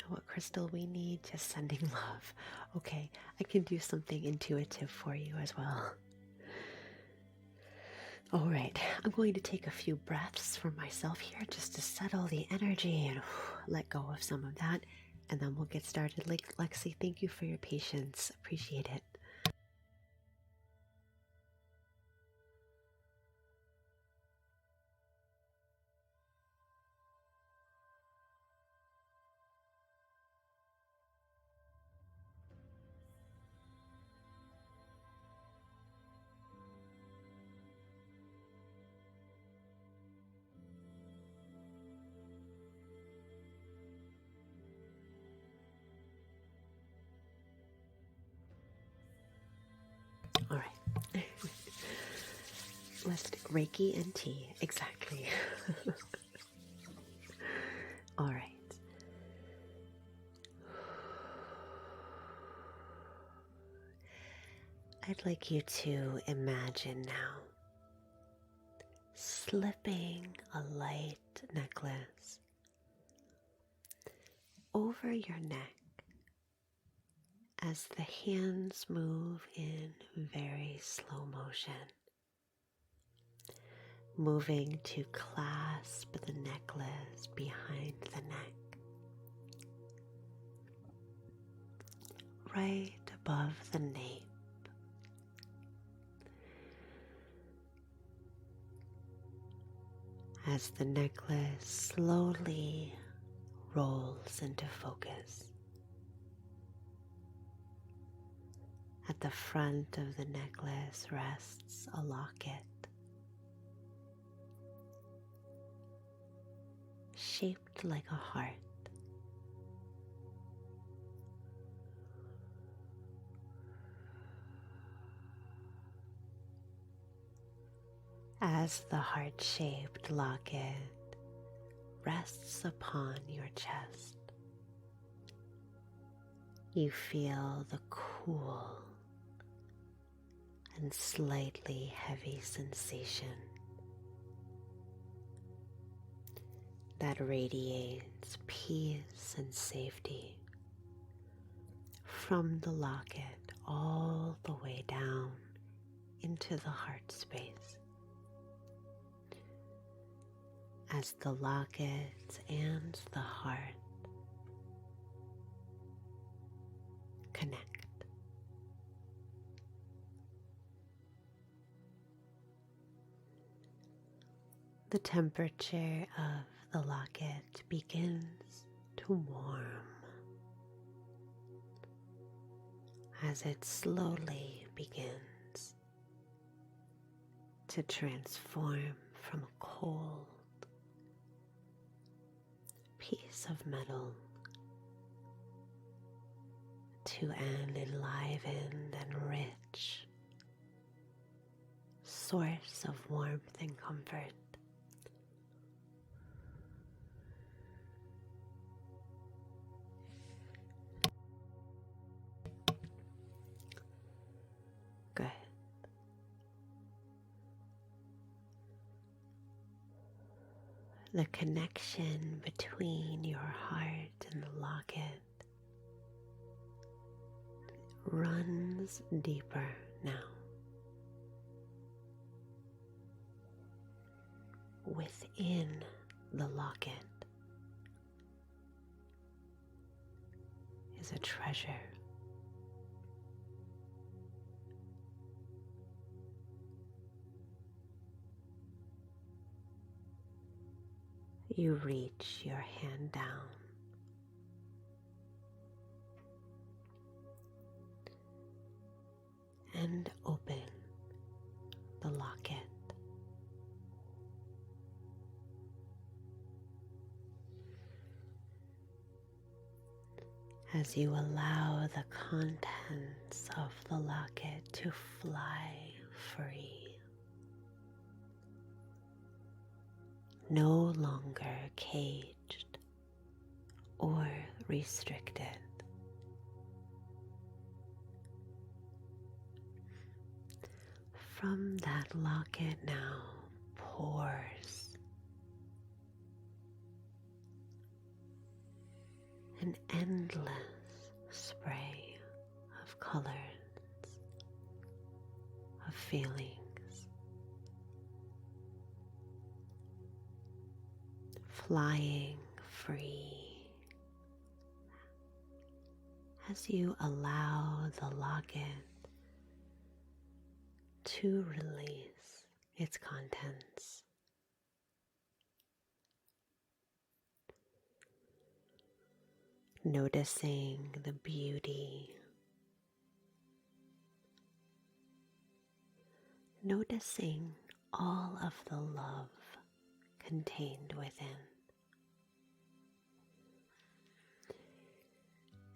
what crystal we need, just sending love. Okay, I can do something intuitive for you as well. All right, I'm going to take a few breaths for myself here just to settle the energy and let go of some of that, and then we'll get started. Lexi, thank you for your patience. Appreciate it. All right. Let's do Reiki and tea. Exactly. All right. I'd like you to imagine now slipping a light necklace over your neck as the hands move in very slow motion, moving to clasp the necklace behind the neck, right above the nape. As the necklace slowly rolls into focus. At the front of the necklace rests a locket shaped like a heart. As the heart-shaped locket rests upon your chest, you feel the cool and slightly heavy sensation that radiates peace and safety from the locket all the way down into the heart space. As the locket and the heart connect. The temperature of the locket begins to warm as it slowly begins to transform from a cold piece of metal to an enlivened and rich source of warmth and comfort. Good. The connection between your heart and the locket runs deeper now. Within the locket is a treasure. You reach your hand down and open the locket. As you allow the contents of the locket to fly free. No longer caged or restricted. From that locket now pours an endless spray of colors, of feelings. Flying free as you allow the locket to release its contents. Noticing the beauty, noticing all of the love contained within.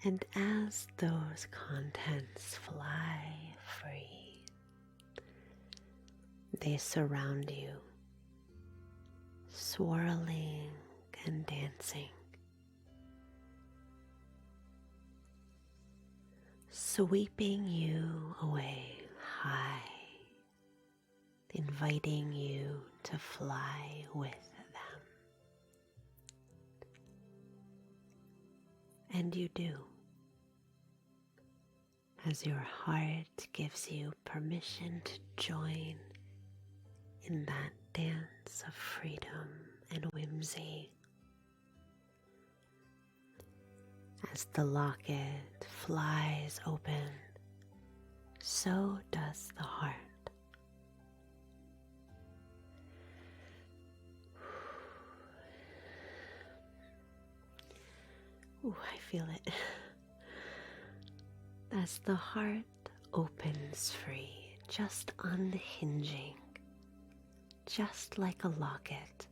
And as those contents fly free, they surround you, swirling and dancing, sweeping you away high, inviting you to fly with them. And you do, as your heart gives you permission to join in that dance of freedom and whimsy. As the locket flies open so does the heart. Ooh, I feel it. As the heart opens free, just unhinging, just like a locket,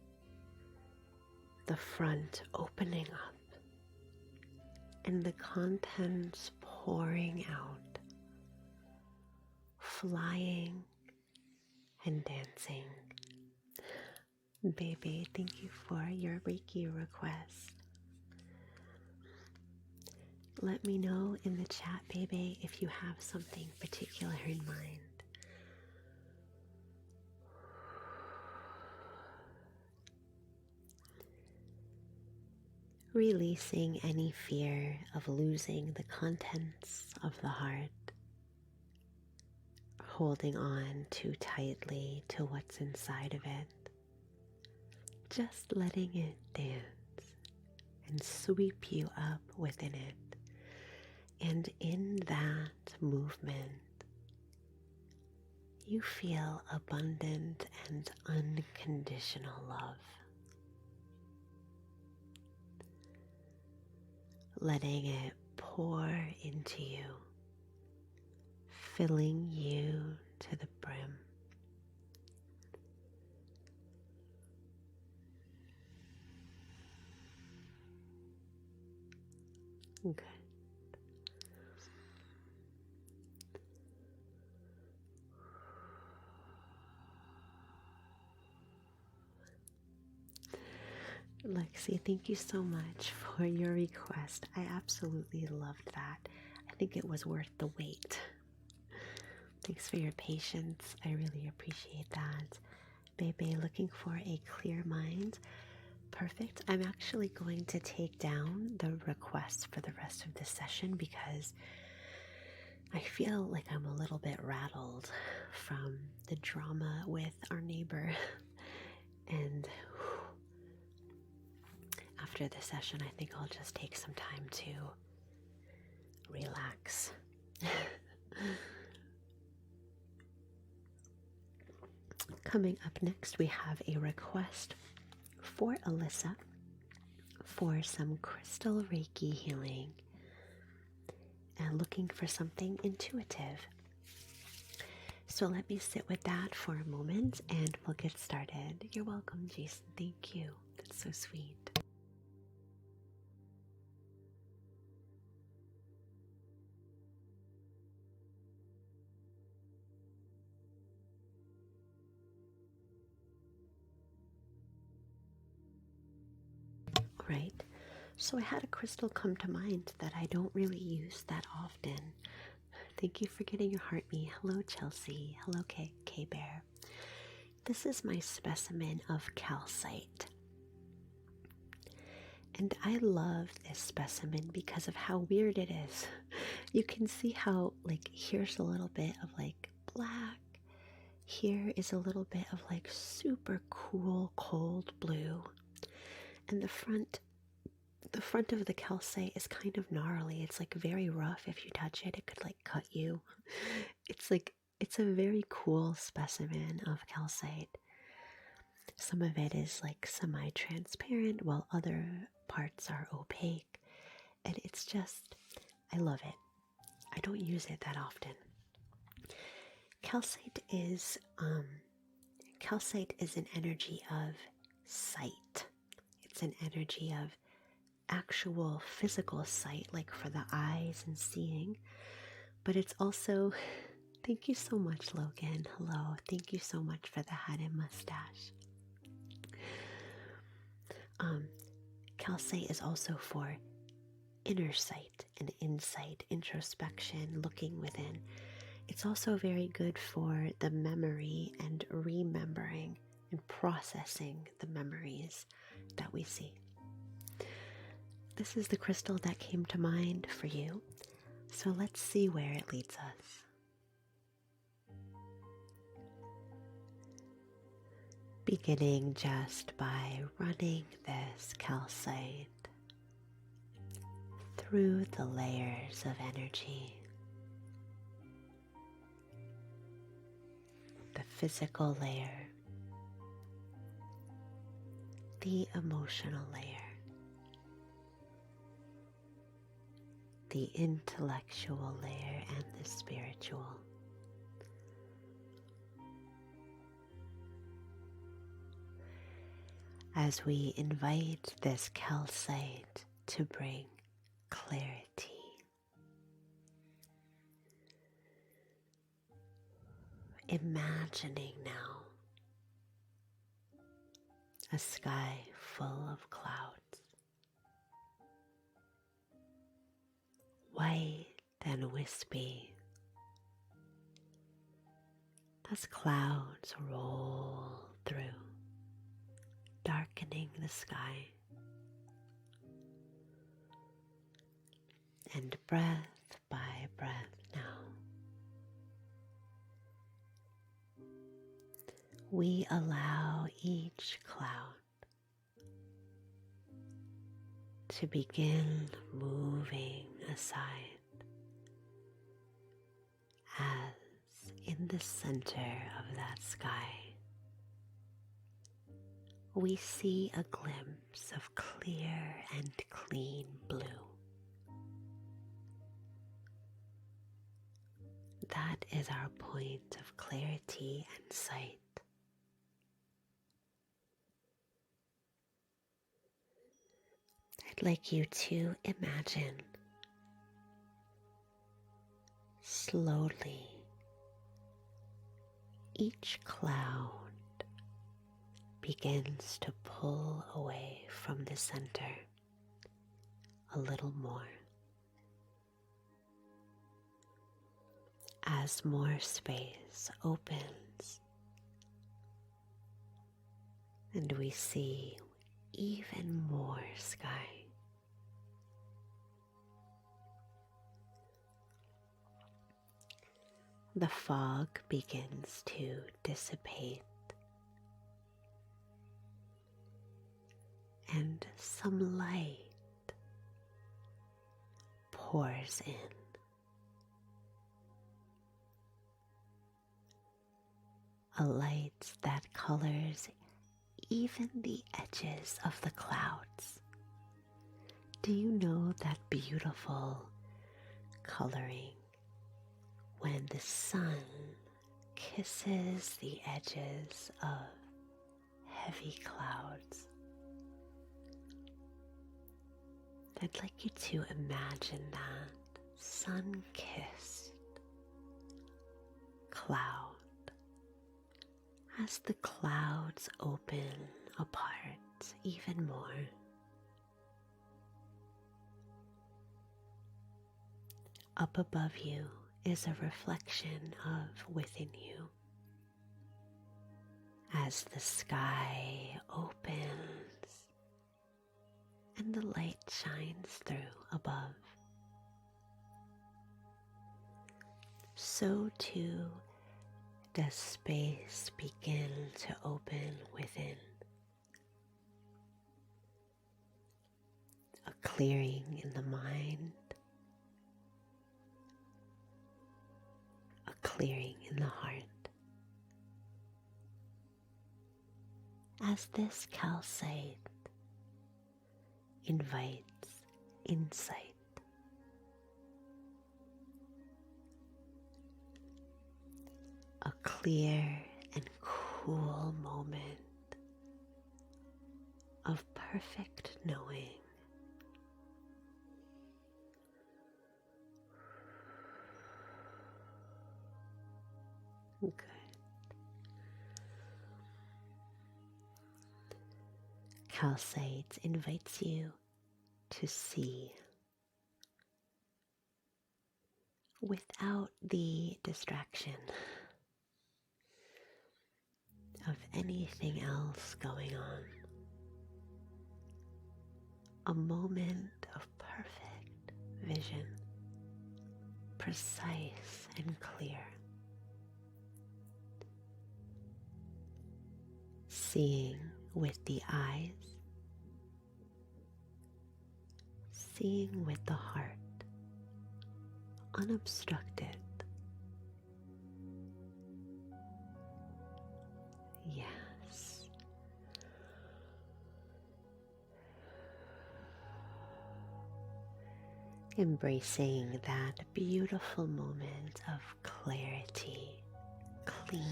the front opening up, and the contents pouring out, flying and dancing. Baby, thank you for your Reiki request. Let me know in the chat, baby, if you have something particular in mind. Releasing any fear of losing the contents of the heart, holding on too tightly to what's inside of it, just letting it dance and sweep you up within it. And in that movement, you feel abundant and unconditional love. Letting it pour into you, filling you to the brim. Good. Lexi, thank you so much for your request. I absolutely loved that. I think it was worth the wait. Thanks for your patience. I really appreciate that. Bebe, looking for a clear mind. Perfect. I'm actually going to take down the requests for the rest of this session because I feel like I'm a little bit rattled from the drama with our neighbor. And after the session, I think I'll just take some time to relax. Coming up next, we have a request for Alyssa for some crystal Reiki healing and looking for something intuitive. So let me sit with that for a moment and we'll get started. You're welcome, Jason. Thank you. That's so sweet. Right. So I had a crystal come to mind that I don't really use that often. Thank you for getting your heart me. Hello, Chelsea. Hello, K-Bear. This is my specimen of calcite. And I love this specimen because of how weird it is. You can see how, like, here's a little bit of, like, black. Here is a little bit of, like, super cool, cold blue. And the front of the calcite is kind of gnarly. It's like very rough. If you touch it, it could like cut you. It's a very cool specimen of calcite. Some of it is like semi-transparent while other parts are opaque. And it's just, I love it. I don't use it that often. Calcite is an energy of sight. It's an energy of actual physical sight, like for the eyes and seeing, but it's also, thank you so much, Logan. Hello, thank you so much for the hat and mustache. Calcite is also for inner sight and insight, introspection, looking within. It's also very good for the memory and remembering and processing the memories that we see. This is the crystal that came to mind for you, so let's see where it leads us. Beginning just by running this calcite through the layers of energy. physical layer, the emotional layer, the intellectual layer, and the spiritual. As we invite this calcite to bring clarity, imagining now a sky full of clouds, white and wispy, as clouds roll through, darkening the sky, and breath by breath now, we allow each cloud to begin moving aside, as in the center of that sky we see a glimpse of clear and clean blue. That is our point of clarity and sight. I'd like you to imagine slowly each cloud begins to pull away from the center a little more. As more space opens and we see even more sky. The fog begins to dissipate and some light pours in. A light that colors even the edges of the clouds. Do you know that beautiful coloring when the sun kisses the edges of heavy clouds? I'd like you to imagine that sun-kissed cloud as the clouds open apart even more. Up above you is a reflection of within you. As the sky opens and the light shines through above, so too does space begin to open within. A clearing in the mind, a clearing in the heart. As this calcite invites insight, a clear and cool moment of perfect knowing. Good. Calcite invites you to see without the distraction of anything else going on. A moment of perfect vision, precise and clear. Seeing with the eyes, seeing with the heart, unobstructed. embracing that beautiful moment of clarity, clean,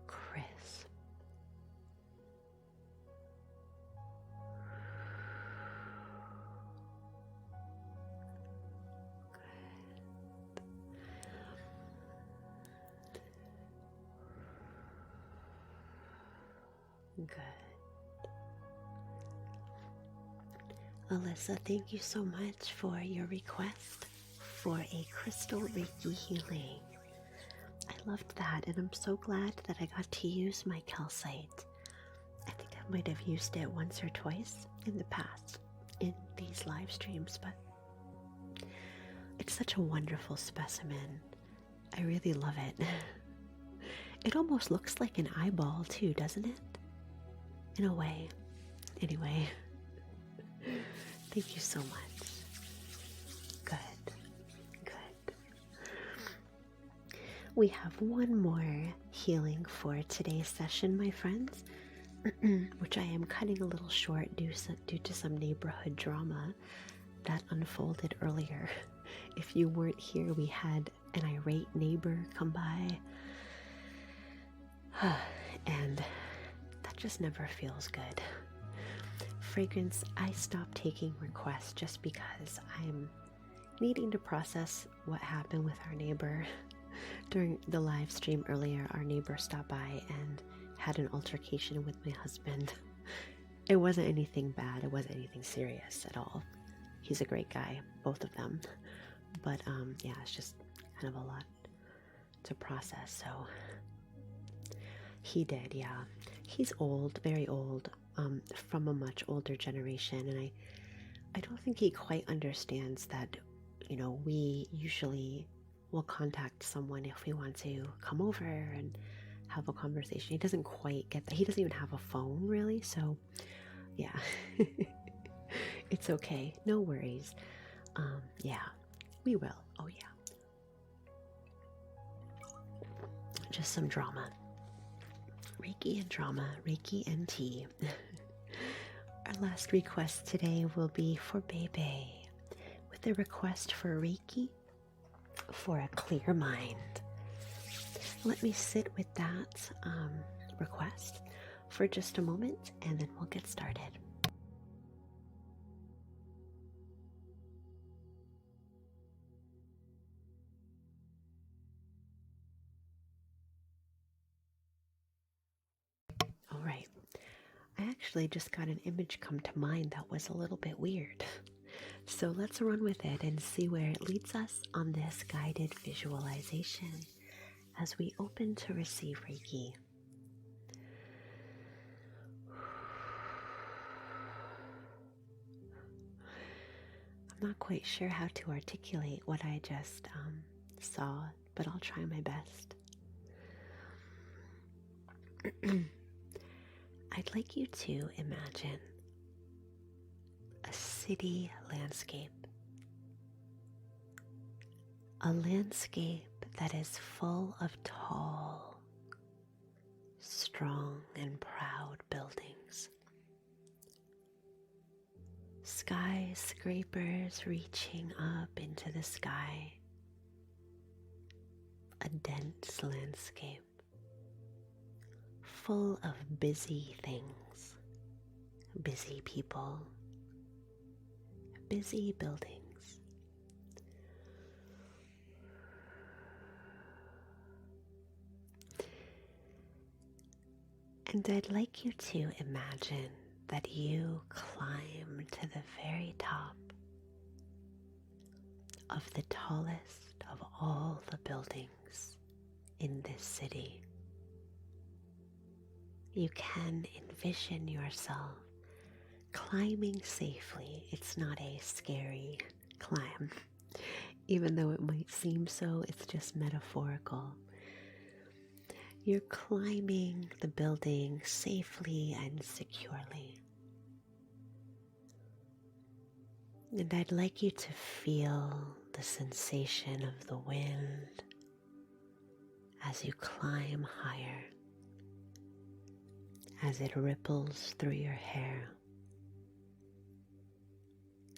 crisp. Good. Alyssa, thank you so much for your request for a crystal Reiki healing. I loved that, and I'm so glad that I got to use my calcite. I think I might have used it once or twice in the past in these live streams, but it's such a wonderful specimen. I really love it. It almost looks like an eyeball too, doesn't it? In a way. Anyway, thank you so much. Good, good. We have one more healing for today's session, my friends, which I am cutting a little short due to some neighborhood drama that unfolded earlier. If you weren't here, we had an irate neighbor come by, and that just never feels good. Fragrance, I stopped taking requests just because I'm needing to process what happened with our neighbor. During the live stream earlier, our neighbor stopped by and had an altercation with my husband. It wasn't anything bad, it wasn't anything serious at all. He's a great guy, both of them. But yeah, it's just kind of a lot to process, so he did, yeah. He's old, very old, from a much older generation, and I don't think he quite understands that, you know, we usually will contact someone if we want to come over and have a conversation. He doesn't quite get that. He doesn't even have a phone, really, so yeah. It's okay. No worries. Yeah, we will. Oh, yeah. Just some drama. Reiki and drama, Reiki and tea. Our last request today will be for Bebe, with a request for Reiki for a clear mind. Let me sit with that request for just a moment, and then we'll get started. All right. I actually just got an image come to mind that was a little bit weird. So let's run with it and see where it leads us on this guided visualization as we open to receive Reiki. I'm not quite sure how to articulate what I just saw, but I'll try my best. I'd like you to imagine a city landscape. A landscape that is full of tall, strong, and proud buildings. Skyscrapers reaching up into the sky. A dense landscape full of busy things, busy people, busy buildings. And I'd like you to imagine that you climb to the very top of the tallest of all the buildings in this city. You can envision yourself climbing safely. It's not a scary climb, even though it might seem so. It's just metaphorical. You're climbing the building safely and securely. And I'd like you to feel the sensation of the wind as you climb higher, as it ripples through your hair.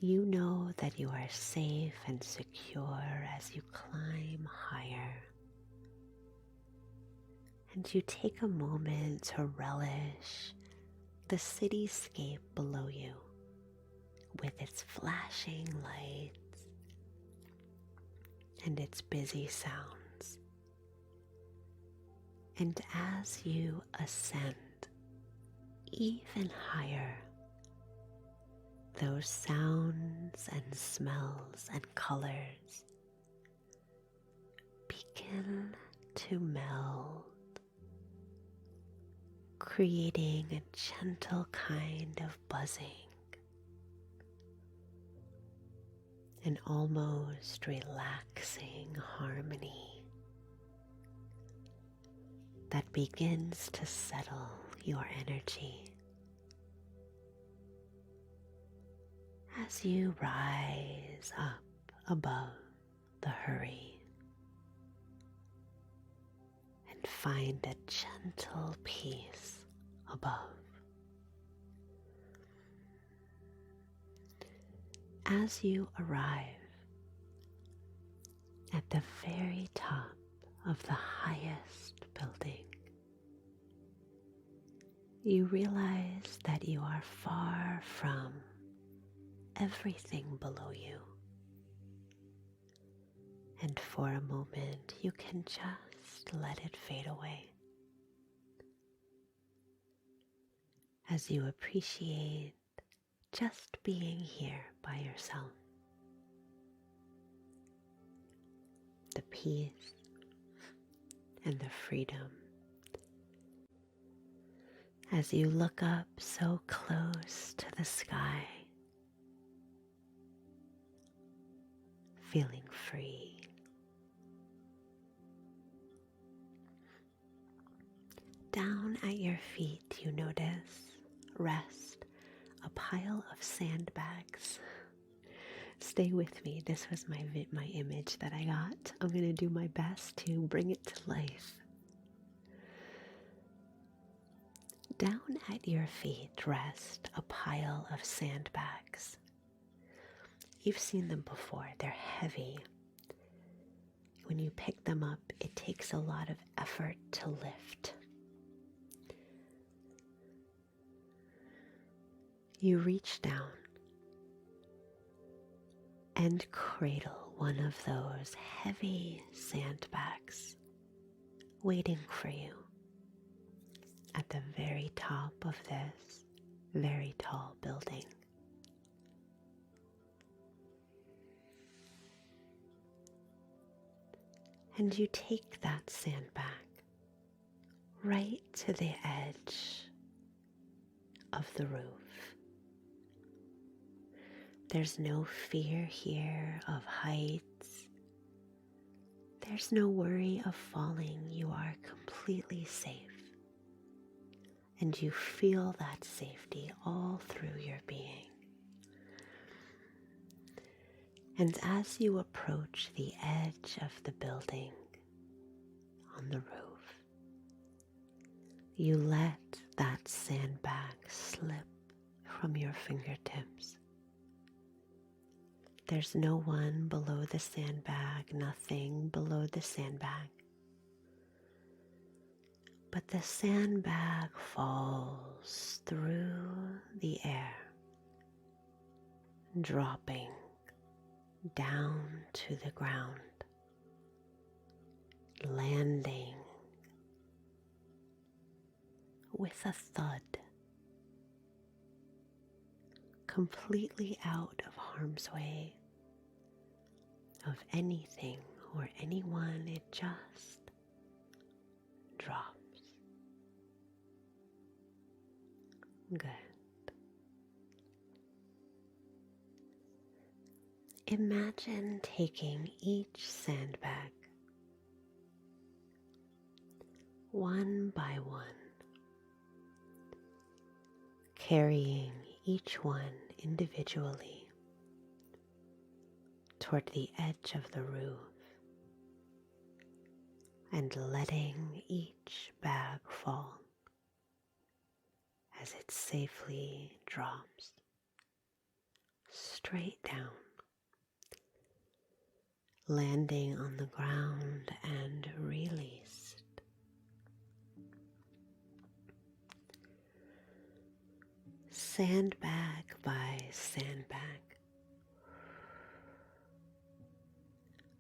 You know that you are safe and secure as you climb higher. And you take a moment to relish the cityscape below you with its flashing lights and its busy sounds. And as you ascend even higher, those sounds and smells and colors begin to meld, creating a gentle kind of buzzing, an almost relaxing harmony that begins to settle your energy. As you rise up above the hurry and find a gentle peace above. As you arrive at the very top of the highest building, you realize that you are far from everything below you. And for a moment, you can just let it fade away as you appreciate just being here by yourself. The peace and the freedom as you look up so close to the sky, feeling free. Down at your feet, you notice rest a pile of sandbags. Stay with me. This was my image that I got. I'm going to do my best to bring it to life. Down at your feet rest a pile of sandbags. You've seen them before. They're heavy. When you pick them up, it takes a lot of effort to lift. You reach down and cradle one of those heavy sandbags waiting for you at the very top of this very tall building. And you take that sandbag right to the edge of the roof. There's no fear here of heights. There's no worry of falling. You are completely safe. And you feel that safety all through your being. And as you approach the edge of the building on the roof, you let that sandbag slip from your fingertips. There's no one below the sandbag, nothing below the sandbag. But the sandbag falls through the air, dropping down to the ground, landing with a thud, completely out of harm's way of anything or anyone. It just drops. Good. Imagine taking each sandbag one by one, carrying each one individually toward the edge of the roof and letting each bag fall as it safely drops straight down, landing on the ground and released. Sandbag by sandbag,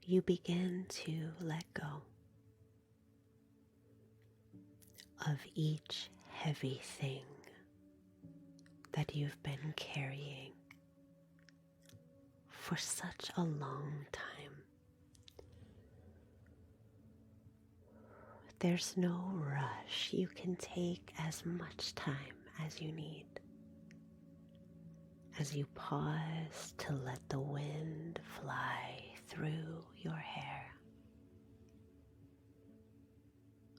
you begin to let go of each heavy thing that you've been carrying for such a long time. There's no rush. You can take as much time as you need. As you pause to let the wind fly through your hair.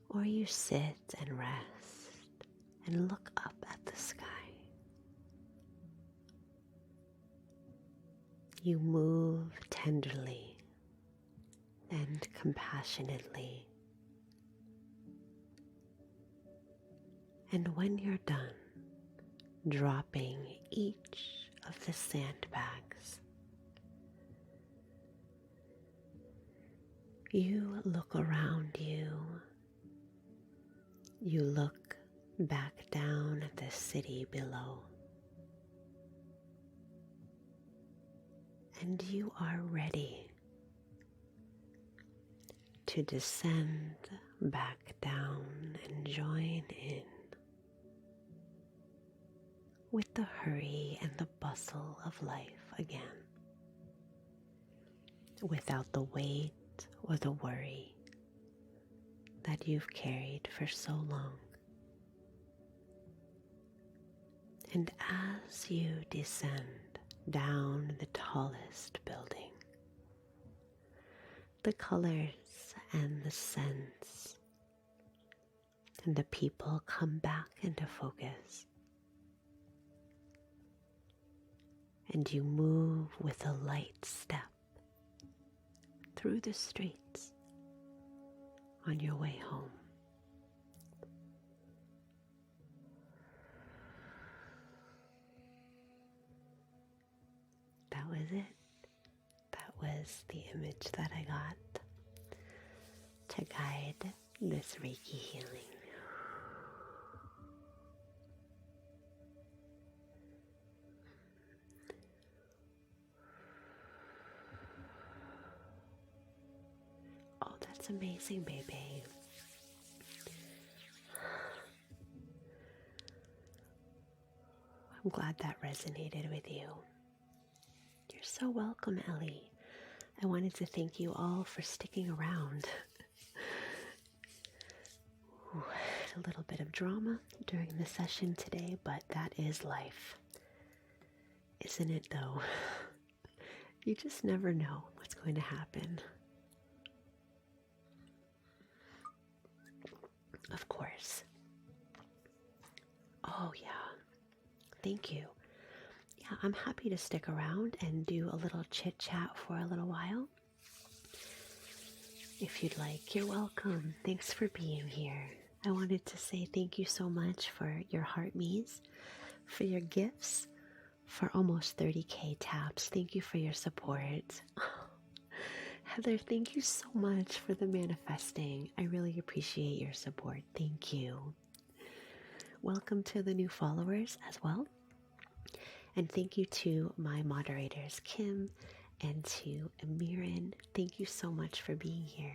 Or you sit and rest and look up at the sky. You move tenderly and compassionately. And when you're done, dropping each of the sandbags, you look around you. You look back down at the city below. And you are ready to descend back down and join in with the hurry and the bustle of life again, without the weight or the worry that you've carried for so long. And as you descend down the tallest building, the colors and the scents and the people come back into focus. And you move with a light step through the streets on your way home. That was it. That was the image that I got to guide this Reiki healing. Oh, that's amazing, baby. I'm glad that resonated with you. You're so welcome, Ellie. I wanted to thank you all for sticking around. Ooh, a little bit of drama during the session today, but that is life. Isn't it though? You just never know what's going to happen. Of course. Oh yeah. Thank you. Yeah, I'm happy to stick around and do a little chit chat for a little while. If you'd like, you're welcome. Thanks for being here. I wanted to say thank you so much for your heart me's, for your gifts, for almost 30K taps. Thank you for your support. Heather, thank you so much for the manifesting. I really appreciate your support. Thank you. Welcome to the new followers as well. And thank you to my moderators, Kim and to Amirin. Thank you so much for being here.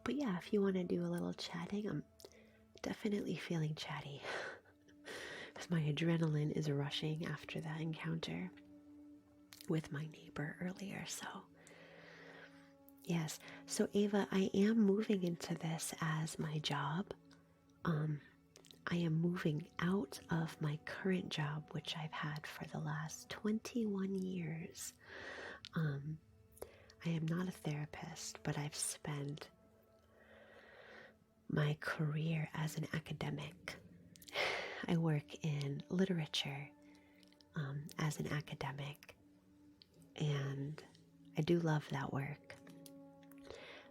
But yeah, if you want to do a little chatting, I'm definitely feeling chatty. Because my adrenaline is rushing after that encounter with my neighbor earlier. So yes, so Ava, I am moving into this as my job. I am moving out of my current job, which I've had for the last 21 years. I am not a therapist, but I've spent my career as an academic. I work in literature as an academic, and I do love that work.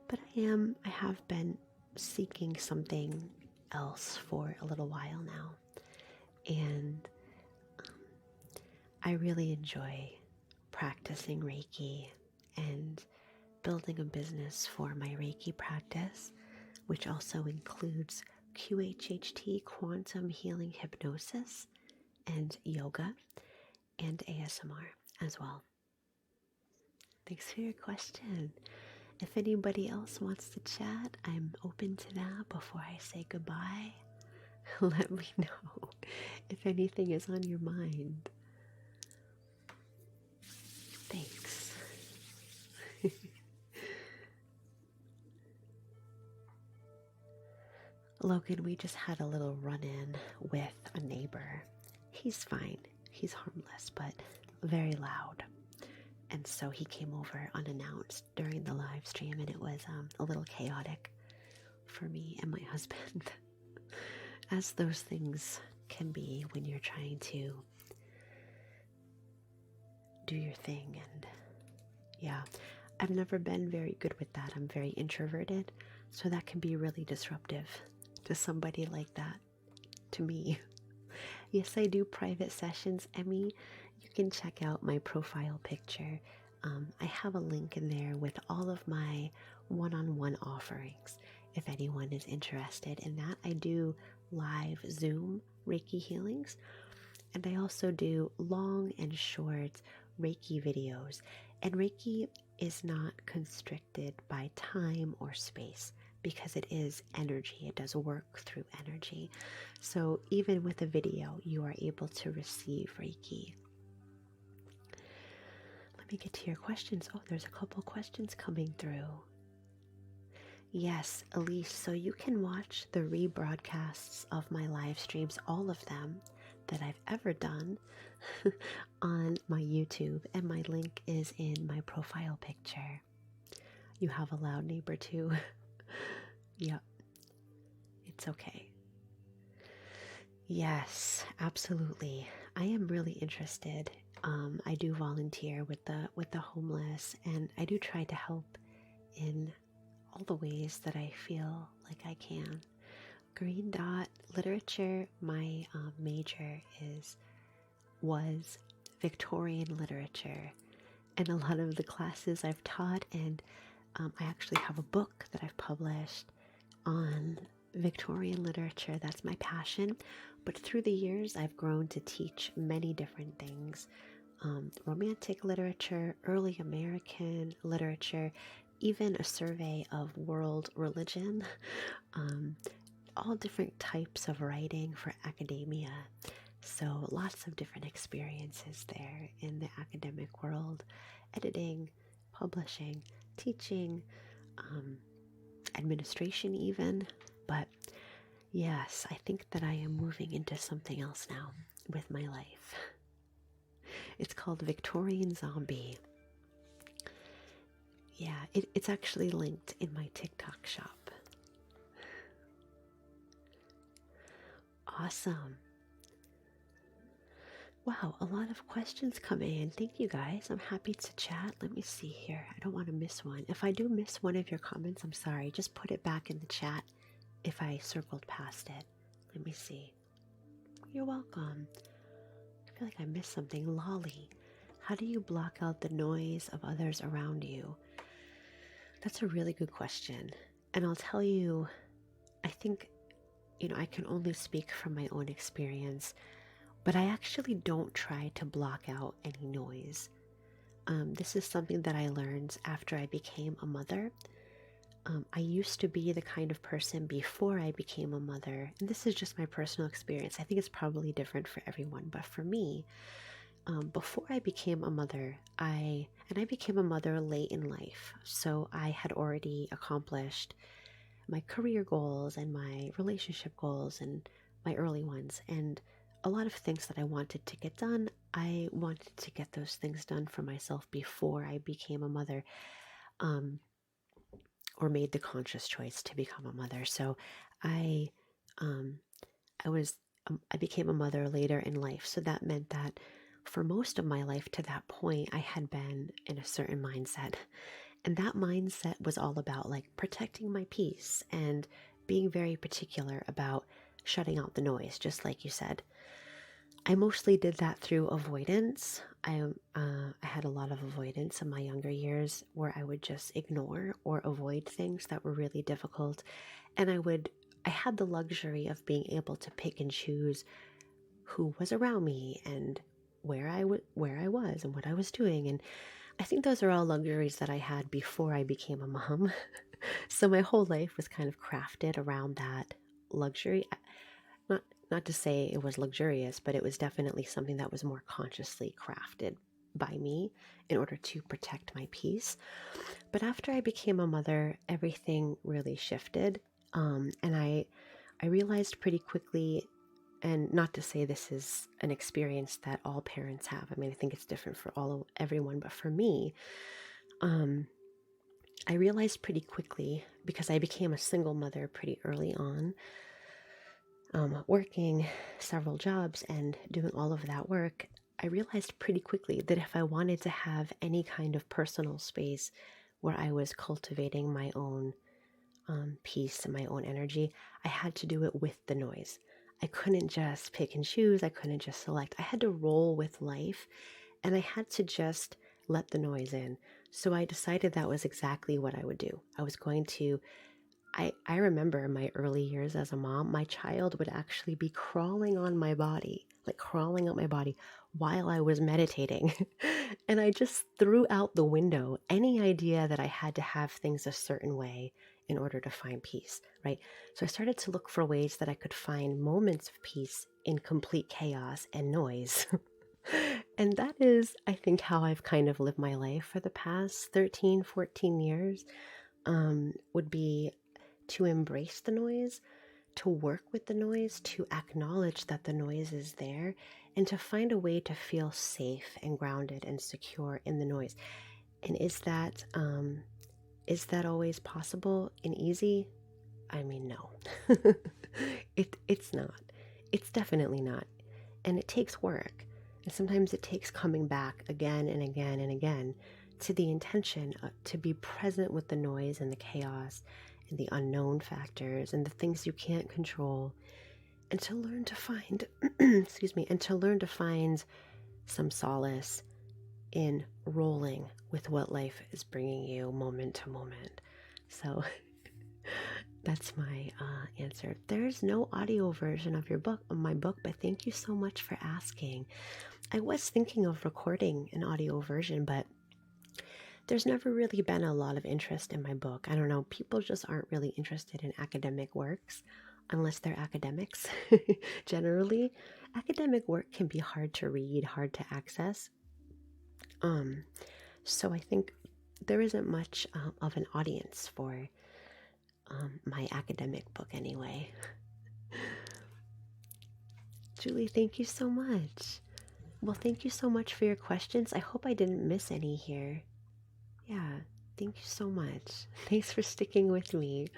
But I have been seeking something else for a little while now, and I really enjoy practicing Reiki and building a business for my Reiki practice, which also includes QHHT, quantum healing hypnosis, and yoga, and ASMR as well. Thanks for your question. If anybody else wants to chat, I'm open to that before I say goodbye. Let me know if anything is on your mind. Thanks. Logan, we just had a little run-in with a neighbor. He's fine. He's harmless, but very loud. And so he came over unannounced during the live stream, and it was a little chaotic for me and my husband, as those things can be when you're trying to do your thing. And yeah, I've never been very good with that. I'm very introverted, so that can be really disruptive to somebody like that, to me. Yes, I do private sessions, Emmy. You can check out my profile picture. I have a link in there with all of my one-on-one offerings. If anyone is interested in that, I do live Zoom Reiki healings, and I also do long and short Reiki videos. And Reiki is not constricted by time or space, because it is energy. It does work through energy. So even with a video, you are able to receive Reiki. Let me get to your questions. Oh, there's a couple questions coming through. Yes, Elise, so you can watch the rebroadcasts of my live streams, all of them that I've ever done, on my YouTube, and my link is in my profile picture. You have a loud neighbor too. Yep, it's okay. Yes, absolutely. I am really interested. I do volunteer with the homeless, and I do try to help in all the ways that I feel like I can. Green dot literature. My major was Victorian literature, and a lot of the classes I've taught, and I actually have a book that I've published on Victorian literature. That's my passion. But through the years, I've grown to teach many different things. Romantic literature, early American literature, even a survey of world religion, all different types of writing for academia. So lots of different experiences there in the academic world, editing, publishing, teaching, administration even. But yes, I think that I am moving into something else now with my life. It's called Victorian Zombie. Yeah, it's actually linked in my TikTok shop. Awesome. Wow, a lot of questions coming in. Thank you guys. I'm happy to chat. Let me see here. I don't want to miss one. If I do miss one of your comments, I'm sorry. Just put it back in the chat if I circled past it. Let me see. You're welcome. I feel like I missed something. Lolly, how do you block out the noise of others around you? That's a really good question. And I'll tell you, I think, I can only speak from my own experience, but I actually don't try to block out any noise. This is something that I learned after I became a mother. I used to be the kind of person before I became a mother, and this is just my personal experience. I think it's probably different for everyone, but for me, before I became a mother, I became a mother late in life, so I had already accomplished my career goals and my relationship goals and my early ones, and a lot of things that I wanted to get done. I wanted to get those things done for myself before I became a mother, or made the conscious choice to become a mother. So I became a mother later in life. So that meant that for most of my life to that point, I had been in a certain mindset. And that mindset was all about like protecting my peace and being very particular about shutting out the noise, just like you said. I mostly did that through avoidance. I had a lot of avoidance in my younger years where I would just ignore or avoid things that were really difficult. And I had the luxury of being able to pick and choose who was around me and where I was and what I was doing. And I think those are all luxuries that I had before I became a mom. So my whole life was kind of crafted around that luxury. Not not to say it was luxurious, but it was definitely something that was more consciously crafted by me in order to protect my peace. But after I became a mother, everything really shifted. And I realized pretty quickly, and not to say this is an experience that all parents have. I mean, I think it's different for everyone, but for me, um, I realized pretty quickly because I became a single mother pretty early on, working several jobs and doing all of that work. I realized pretty quickly that if I wanted to have any kind of personal space where I was cultivating my own peace and my own energy, I had to do it with the noise. I couldn't just pick and choose. I couldn't just select. I had to roll with life and I had to just let the noise in. So I decided that was exactly what I would do. I was going to I remember in my early years as a mom, my child would actually be crawling on my body, like crawling up my body while I was meditating. And I just threw out the window any idea that I had to have things a certain way in order to find peace, right? So I started to look for ways that I could find moments of peace in complete chaos and noise. And that is, I think, how I've kind of lived my life for the past 13, 14 years, would be to embrace the noise, to work with the noise, to acknowledge that the noise is there, and to find a way to feel safe and grounded and secure in the noise. And is that always possible and easy? I mean, no. It's not. It's definitely not. And it takes work. And sometimes it takes coming back again and again and again to the intention to be present with the noise and the chaos and the unknown factors and the things you can't control, and to learn to find, excuse me, and to learn to find some solace in rolling with what life is bringing you moment to moment. So that's my answer. There's no audio version of my book, but thank you so much for asking. I was thinking of recording an audio version, but there's never really been a lot of interest in my book. I don't know, people just aren't really interested in academic works unless they're academics. Generally, academic work can be hard to read, hard to access. So I think there isn't much of an audience for my academic book anyway. Julie, thank you so much. Well, thank you so much for your questions. I hope I didn't miss any here. Yeah, thank you so much. Thanks for sticking with me.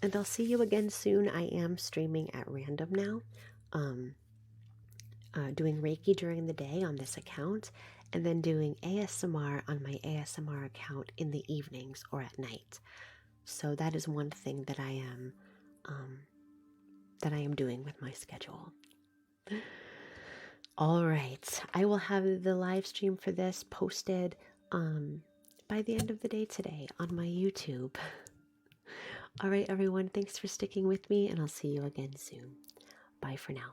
And I'll see you again soon. I am streaming at random now, doing Reiki during the day on this account, and then doing ASMR on my ASMR account in the evenings or at night. So that is one thing that I am doing with my schedule. All right, I will have the live stream for this posted by the end of the day today on my YouTube. All right, everyone, thanks for sticking with me, and I'll see you again soon. Bye for now.